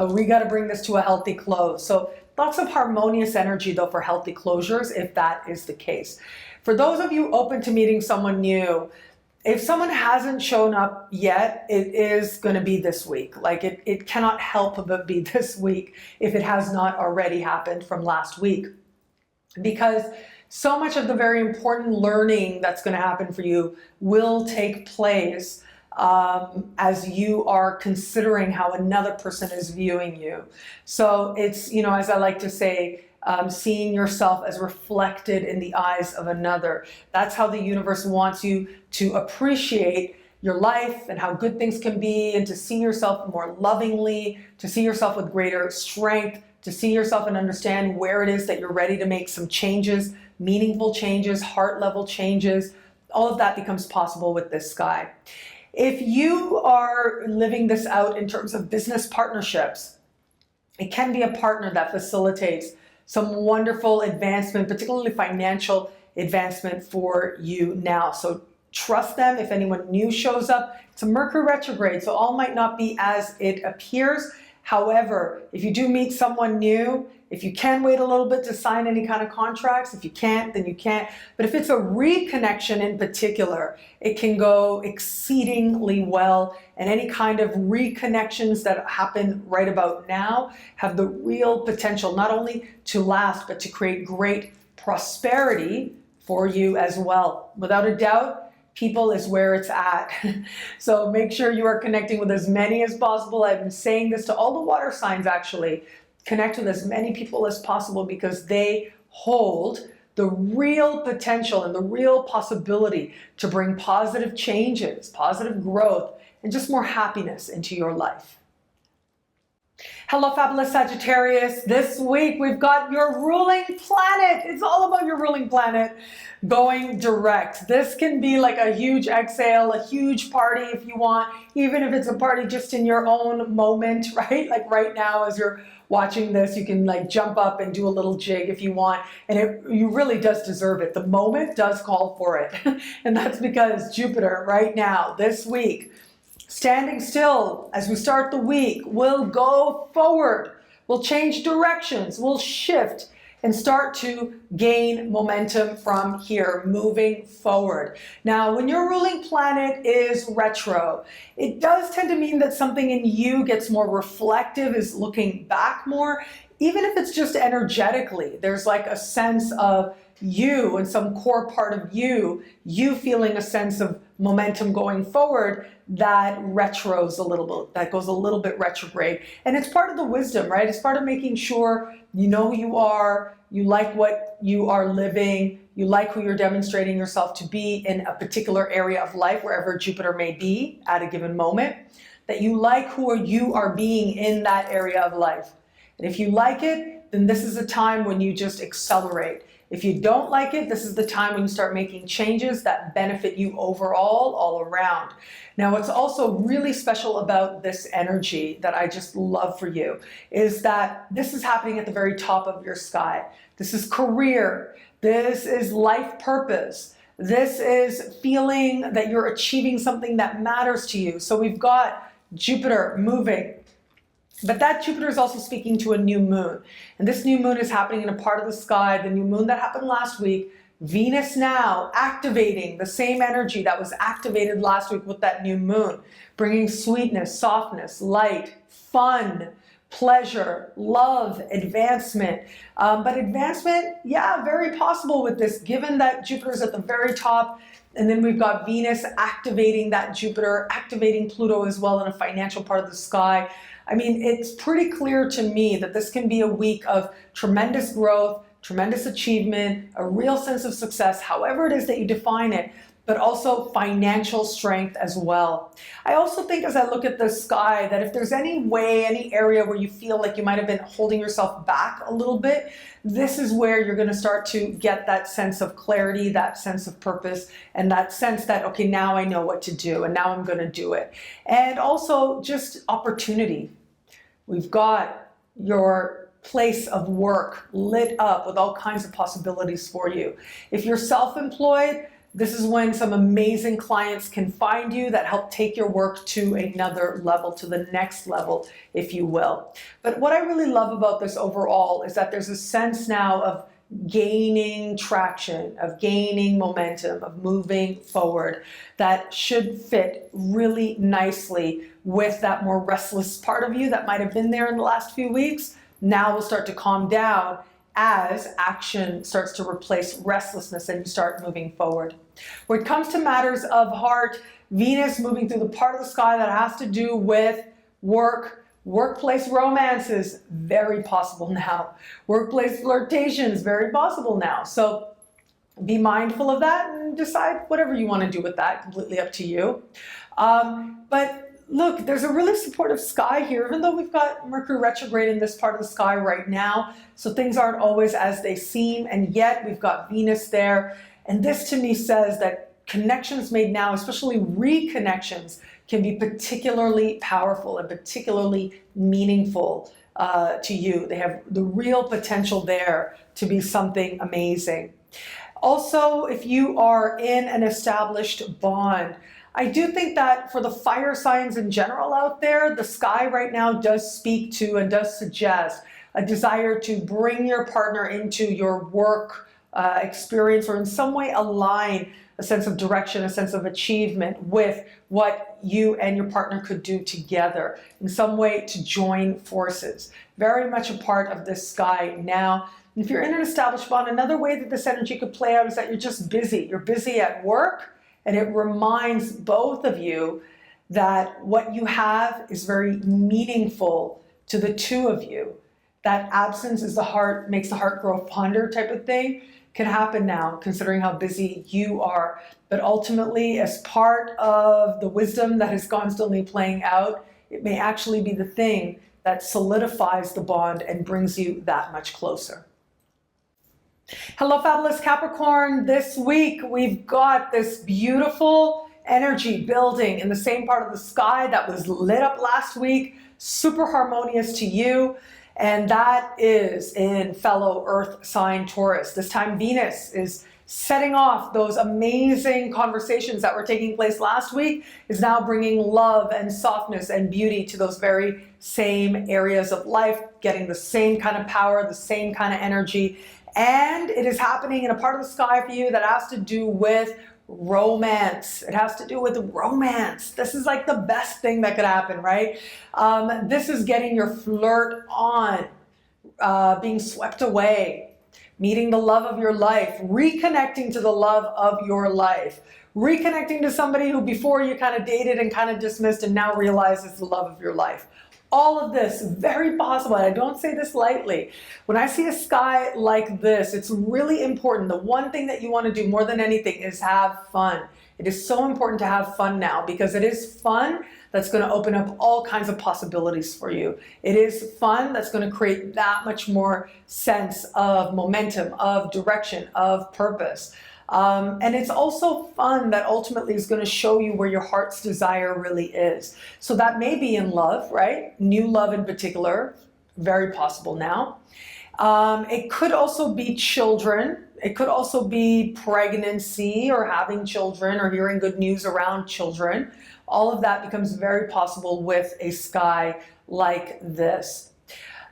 A: We got to bring this to a healthy close. So lots of harmonious energy though for healthy closures if that is the case. For those of you open to meeting someone new, If someone hasn't shown up yet, it is going to be this week. Like it cannot help but be this week if it has not already happened from last week. Because so much of the very important learning that's going to happen for you will take place as you are considering how another person is viewing you. So it's, as I like to say, seeing yourself as reflected in the eyes of another. That's how the universe wants you to appreciate your life and how good things can be, and to see yourself more lovingly, to see yourself with greater strength, to see yourself and understand where it is that you're ready to make some changes, meaningful changes, heart level changes. All of that becomes possible with this sky. If you are living this out in terms of business partnerships, it can be a partner that facilitates some wonderful advancement, particularly financial advancement for you now. So trust them. If anyone new shows up, it's a Mercury retrograde, so all might not be as it appears. However, if you do meet someone new, if you can wait a little bit to sign any kind of contracts, if you can't, then you can't. But if it's a reconnection in particular, it can go exceedingly well. And any kind of reconnections that happen right about now have the real potential not only to last, but to create great prosperity for you as well. Without a doubt, people is where it's at. So make sure you are connecting with as many as possible. I've been saying this to all the water signs actually. Connect with as many people as possible because they hold the real potential and the real possibility to bring positive changes, positive growth, and just more happiness into your life. Hello, fabulous Sagittarius. This week we've got your ruling planet. It's all about your ruling planet going direct. This can be like a huge exhale, a huge party if you want, even if it's a party just in your own moment, right? Like right now as you're watching this, you can like jump up and do a little jig if you want, and you really does deserve it. The moment does call for it. And that's because Jupiter right now, this week, standing still as we start the week, will go forward, will change directions, will shift and start to gain momentum from here, moving forward. Now, when your ruling planet is retro, it does tend to mean that something in you gets more reflective, is looking back more, even if it's just energetically. There's like a sense of you and some core part of you feeling a sense of momentum going forward that retros a little bit, that goes a little bit retrograde. And it's part of the wisdom, right? It's part of making sure you know who you are, you like what you are living, you like who you're demonstrating yourself to be in a particular area of life, wherever Jupiter may be at a given moment, that you like who you are being in that area of life. And if you like it, then this is a time when you just accelerate. If you don't like it, this is the time when you start making changes that benefit you overall, all around. Now, what's also really special about this energy that I just love for you is that this is happening at the very top of your sky. This is career. This is life purpose. This is feeling that you're achieving something that matters to you. So we've got Jupiter moving. But that Jupiter is also speaking to a new moon. And this new moon is happening in a part of the sky, the new moon that happened last week. Venus now activating the same energy that was activated last week with that new moon, bringing sweetness, softness, light, fun, pleasure, love, advancement. But advancement, yeah, very possible with this, given that Jupiter's at the very top. And then we've got Venus activating that Jupiter, activating Pluto as well in a financial part of the sky. I mean, it's pretty clear to me that this can be a week of tremendous growth, tremendous achievement, a real sense of success, however it is that you define it, but also financial strength as well. I also think as I look at the sky that if there's any way, any area where you feel like you might have been holding yourself back a little bit, this is where you're going to start to get that sense of clarity, that sense of purpose, and that sense that, okay, now I know what to do and now I'm going to do it. And also just opportunity. We've got your place of work lit up with all kinds of possibilities for you. If you're self-employed, this is when some amazing clients can find you that help take your work to another level, to the next level, if you will. But what I really love about this overall is that there's a sense now of gaining traction, of gaining momentum, of moving forward, that should fit really nicely with that more restless part of you that might have been there in the last few weeks. Now will start to calm down as action starts to replace restlessness and you start moving forward. When it comes to matters of heart, Venus moving through the part of the sky that has to do with work, workplace romances, very possible now. Workplace flirtations, very possible now. So be mindful of that and decide whatever you want to do with that, completely up to you. But look, there's a really supportive sky here, even though we've got Mercury retrograde in this part of the sky right now. So things aren't always as they seem, and yet we've got Venus there. And this to me says that connections made now, especially reconnections, can be particularly powerful and particularly meaningful to you. They have the real potential there to be something amazing. Also, if you are in an established bond, I do think that for the fire signs in general out there, the sky right now does speak to and does suggest a desire to bring your partner into your work experience, or in some way align a sense of direction, a sense of achievement with what you and your partner could do together, in some way to join forces. Very much a part of this sky now. If you're in an established bond, another way that this energy could play out is that you're just busy. You're busy at work, and it reminds both of you that what you have is very meaningful to the two of you. That absence is the heart, makes the heart grow fonder type of thing can happen now, considering how busy you are. But ultimately, as part of the wisdom that is constantly playing out, it may actually be the thing that solidifies the bond and brings you that much closer. Hello, fabulous Capricorn. This week, we've got this beautiful energy building in the same part of the sky that was lit up last week, super harmonious to you. And that is in fellow Earth sign Taurus. This time Venus is setting off those amazing conversations that were taking place last week, is now bringing love and softness and beauty to those very same areas of life, getting the same kind of power, the same kind of energy. And it is happening in a part of the sky for you that has to do with romance. It has to do with romance. This is like the best thing that could happen, right? This is getting your flirt on, being swept away, meeting the love of your life, reconnecting to the love of your life, reconnecting to somebody who before you kind of dated and kind of dismissed and now realizes the love of your life. All of this, very possible. And I don't say this lightly. When I see a sky like this, it's really important. The one thing that you want to do more than anything is have fun. It is so important to have fun now, because it is fun that's going to open up all kinds of possibilities for you. It is fun that's going to create that much more sense of momentum, of direction, of purpose. And it's also fun that ultimately is going to show you where your heart's desire really is. So that may be in love, right? New love in particular, very possible now. It could also be children. It could also be pregnancy or having children or hearing good news around children. All of that becomes very possible with a sky like this.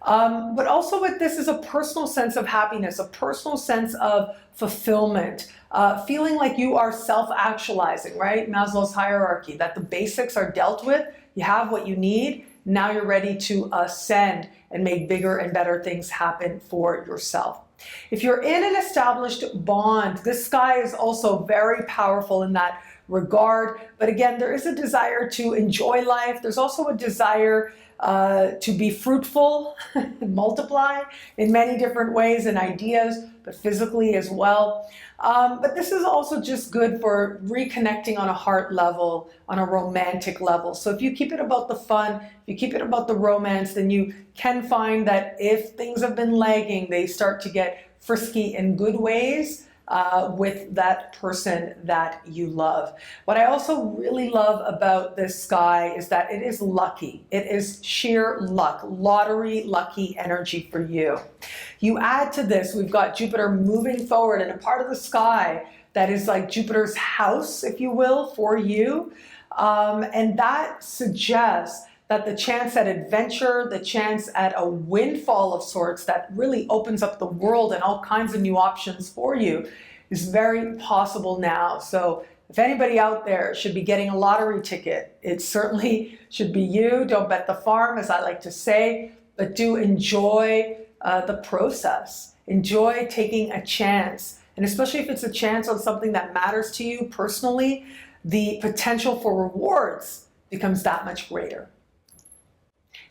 A: But also with this is a personal sense of happiness, a personal sense of fulfillment, feeling like you are self-actualizing, right? Maslow's hierarchy, that the basics are dealt with, you have what you need, now you're ready to ascend and make bigger and better things happen for yourself. If you're in an established bond, this sky is also very powerful in that regard. But again, there is a desire to enjoy life. There's also a desire to be fruitful, multiply in many different ways and ideas, but physically as well. But this is also just good for reconnecting on a heart level, on a romantic level. So if you keep it about the fun, if you keep it about the romance, then you can find that if things have been lagging, they start to get frisky in good ways. With that person that you love. What I also really love about this sky is that it is lucky. It is sheer luck, lottery lucky energy for you. You add to this, we've got Jupiter moving forward in a part of the sky that is like Jupiter's house, if you will, for you. And that suggests that the chance at adventure, the chance at a windfall of sorts that really opens up the world and all kinds of new options for you is very possible now. So if anybody out there should be getting a lottery ticket, it certainly should be you. Don't bet the farm, as I like to say, but do enjoy the process. Enjoy taking a chance. And especially if it's a chance on something that matters to you personally, the potential for rewards becomes that much greater.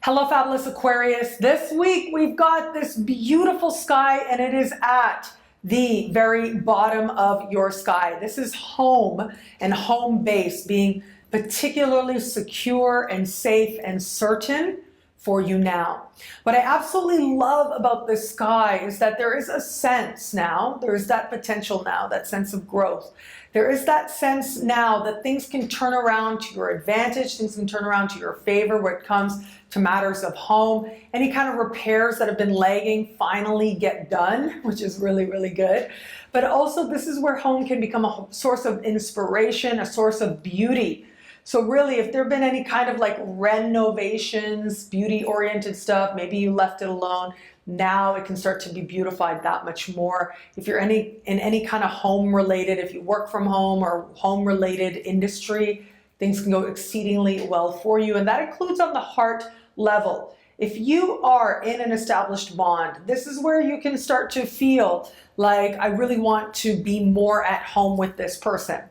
A: Hello, fabulous Aquarius. This week we've got this beautiful sky, and it is at the very bottom of your sky. This is home and home base, being particularly secure and safe and certain for you now. What I absolutely love about this sky is that there is a sense now, there is that potential now, that sense of growth. There is that sense now that things can turn around to your advantage, things can turn around to your favor when it comes to matters of home. Any kind of repairs that have been lagging finally get done, which is really, really good. But also this is where home can become a source of inspiration, a source of beauty. So really, if there have been any kind of like renovations, beauty-oriented stuff, maybe you left it alone, now it can start to be beautified that much more. If you're in any kind of home-related, if you work from home or home-related industry, things can go exceedingly well for you. And that includes on the heart level. If you are in an established bond, this is where you can start to feel like, I really want to be more at home with this person.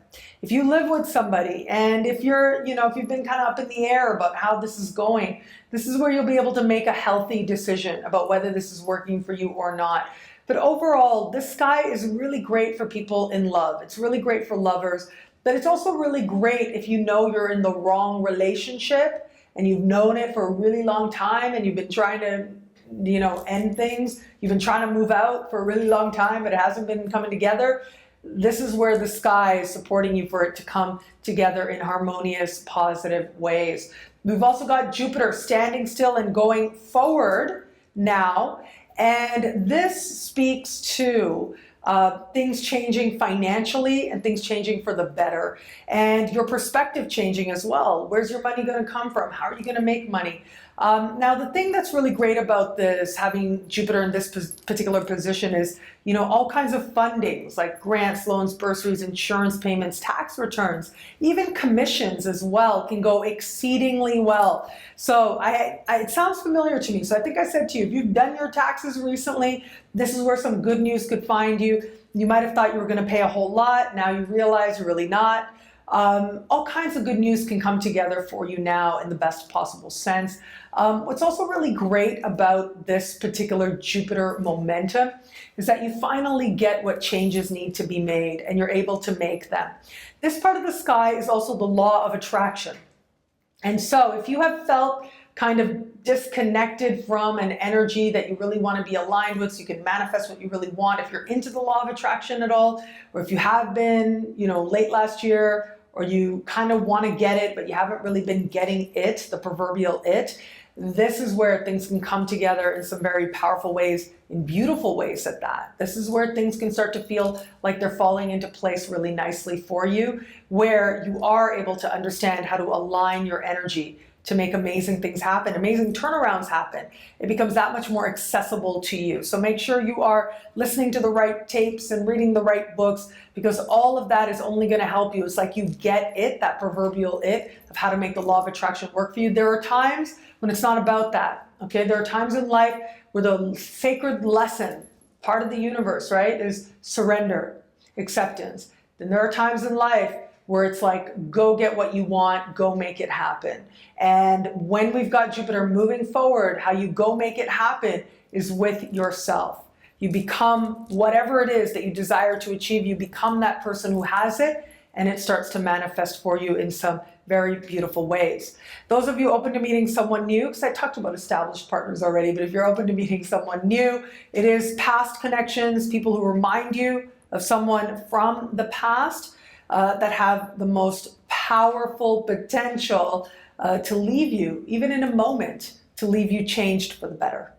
A: If you live with somebody, and if you're, if you've been kind of up in the air about how this is going, this is where you'll be able to make a healthy decision about whether this is working for you or not. But overall, this sky is really great for people in love. It's really great for lovers, but it's also really great if you know you're in the wrong relationship and you've known it for a really long time and you've been trying to, end things. You've been trying to move out for a really long time, but it hasn't been coming together. This is where the sky is supporting you for it to come together in harmonious, positive ways. We've also got Jupiter standing still and going forward now. And this speaks to things changing financially and things changing for the better. And your perspective changing as well. Where's your money going to come from? How are you going to make money? Now, the thing that's really great about this, having Jupiter in this particular position is, all kinds of fundings like grants, loans, bursaries, insurance payments, tax returns, even commissions as well can go exceedingly well. So it sounds familiar to me. So I think I said to you, if you've done your taxes recently, this is where some good news could find you. You might have thought you were going to pay a whole lot. Now you realize you're really not. All kinds of good news can come together for you now in the best possible sense. What's also really great about this particular Jupiter momentum is that you finally get what changes need to be made and you're able to make them. This part of the sky is also the law of attraction. And so if you have felt kind of disconnected from an energy that you really want to be aligned with so you can manifest what you really want, if you're into the law of attraction at all, or if you have been, late last year, or you kind of want to get it, but you haven't really been getting it, the proverbial it, this is where things can come together in some very powerful ways, in beautiful ways at that. This is where things can start to feel like they're falling into place really nicely for you, where you are able to understand how to align your energy to make amazing things happen, amazing turnarounds happen. It becomes that much more accessible to you. So make sure you are listening to the right tapes and reading the right books, because all of that is only going to help you. It's like you get it, that proverbial it, of how to make the law of attraction work for you. There are times when it's not about that, okay? There are times in life where the sacred lesson, part of the universe, right, is surrender, acceptance. Then there are times in life where it's like, go get what you want, go make it happen. And when we've got Jupiter moving forward, how you go make it happen is with yourself. You become whatever it is that you desire to achieve, you become that person who has it, and it starts to manifest for you in some very beautiful ways. Those of you open to meeting someone new, because I talked about established partners already, but if you're open to meeting someone new, it is past connections, people who remind you of someone from the past, that have the most powerful potential to leave you, even in a moment, to leave you changed for the better.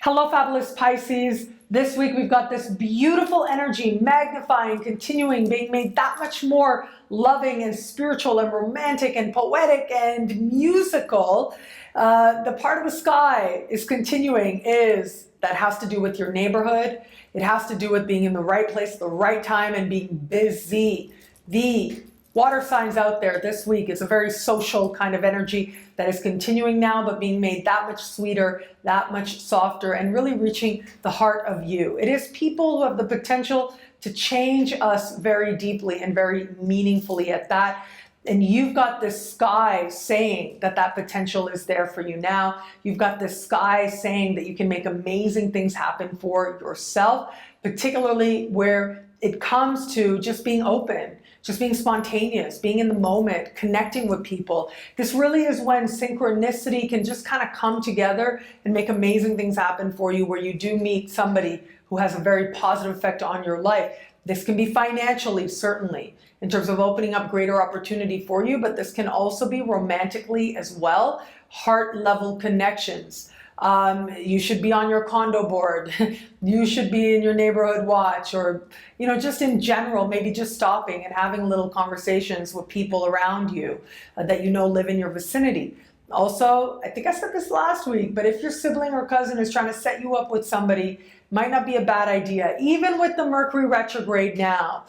A: Hello, fabulous Pisces. This week we've got this beautiful energy magnifying, continuing, being made that much more loving and spiritual and romantic and poetic and musical, the part of the sky is continuing that has to do with your neighborhood. It has to do with being in the right place at the right time and being busy. The water signs out there this week is a very social kind of energy that is continuing now, but being made that much sweeter, that much softer, and really reaching the heart of you. It is people who have the potential to change us very deeply and very meaningfully at that. And you've got this sky saying that that potential is there for you now. You've got this sky saying that you can make amazing things happen for yourself, particularly where it comes to just being open, just being spontaneous, being in the moment, connecting with people. This really is when synchronicity can just kind of come together and make amazing things happen for you, where you do meet somebody who has a very positive effect on your life. This can be financially, certainly, in terms of opening up greater opportunity for you, but this can also be romantically as well, heart level connections. You should be on your condo board. You should be in your neighborhood watch, or, just in general, maybe just stopping and having little conversations with people around you that live in your vicinity. Also, I think I said this last week, but if your sibling or cousin is trying to set you up with somebody, might not be a bad idea. Even with the Mercury retrograde now,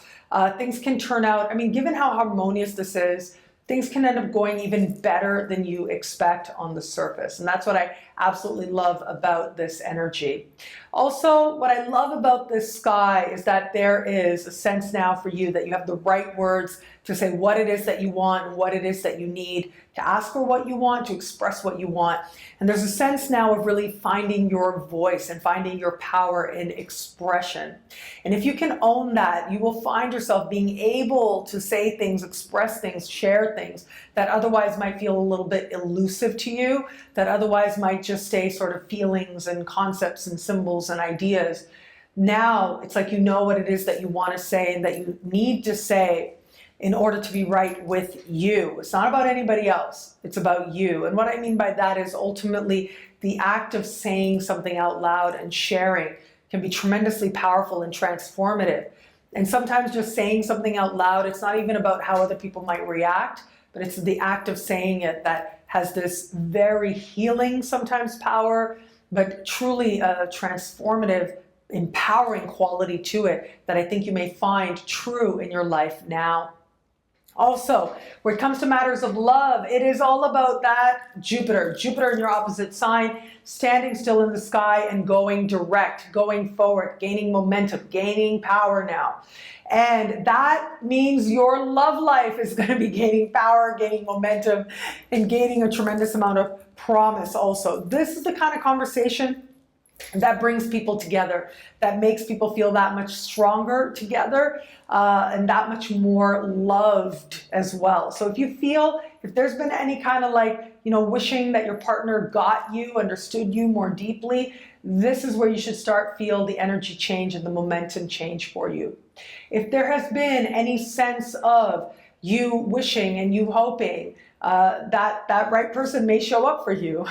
A: things can turn out, given how harmonious this is, things can end up going even better than you expect on the surface. And that's what I absolutely love about this energy. Also, what I love about this sky is that there is a sense now for you that you have the right words to say what it is that you want and what it is that you need, to ask for what you want, to express what you want. And there's a sense now of really finding your voice and finding your power in expression. And if you can own that, you will find yourself being able to say things, express things, share things that otherwise might feel a little bit elusive to you, that otherwise might just stay sort of feelings and concepts and symbols and ideas. Now it's like you know what it is that you want to say and that you need to say in order to be right with you. It's not about anybody else. It's about you. And what I mean by that is ultimately the act of saying something out loud and sharing can be tremendously powerful and transformative. And sometimes just saying something out loud, it's not even about how other people might react, but it's the act of saying it that has this very healing, sometimes power, but truly a transformative, empowering quality to it that I think you may find true in your life now. Also, when it comes to matters of love, it is all about that Jupiter in your opposite sign, standing still in the sky and going direct, going forward, gaining momentum, gaining power now. And that means your love life is going to be gaining power, gaining momentum, and gaining a tremendous amount of promise also. This is the kind of conversation that brings people together, that makes people feel that much stronger together, and that much more loved as well. So if there's been any kind of wishing that your partner got you, understood you more deeply, this is where you should feel the energy change and the momentum change for you. If there has been any sense of you wishing and you hoping that right person may show up for you,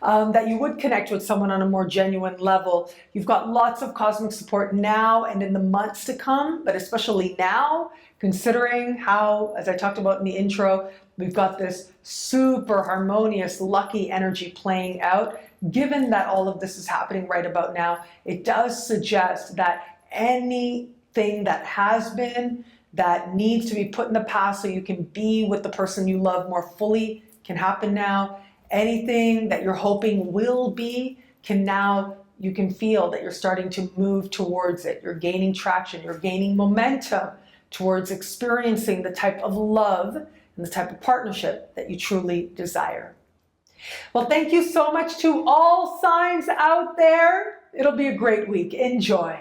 A: that you would connect with someone on a more genuine level. You've got lots of cosmic support now and in the months to come, but especially now, considering how, as I talked about in the intro, we've got this super harmonious, lucky energy playing out. Given that all of this is happening right about now, it does suggest that anything that has been, that needs to be put in the past so you can be with the person you love more fully, can happen now. Anything that you're hoping will be you can feel that you're starting to move towards it. You're gaining traction, you're gaining momentum towards experiencing the type of love and the type of partnership that you truly desire. Well, thank you so much to all signs out there. It'll be a great week. Enjoy.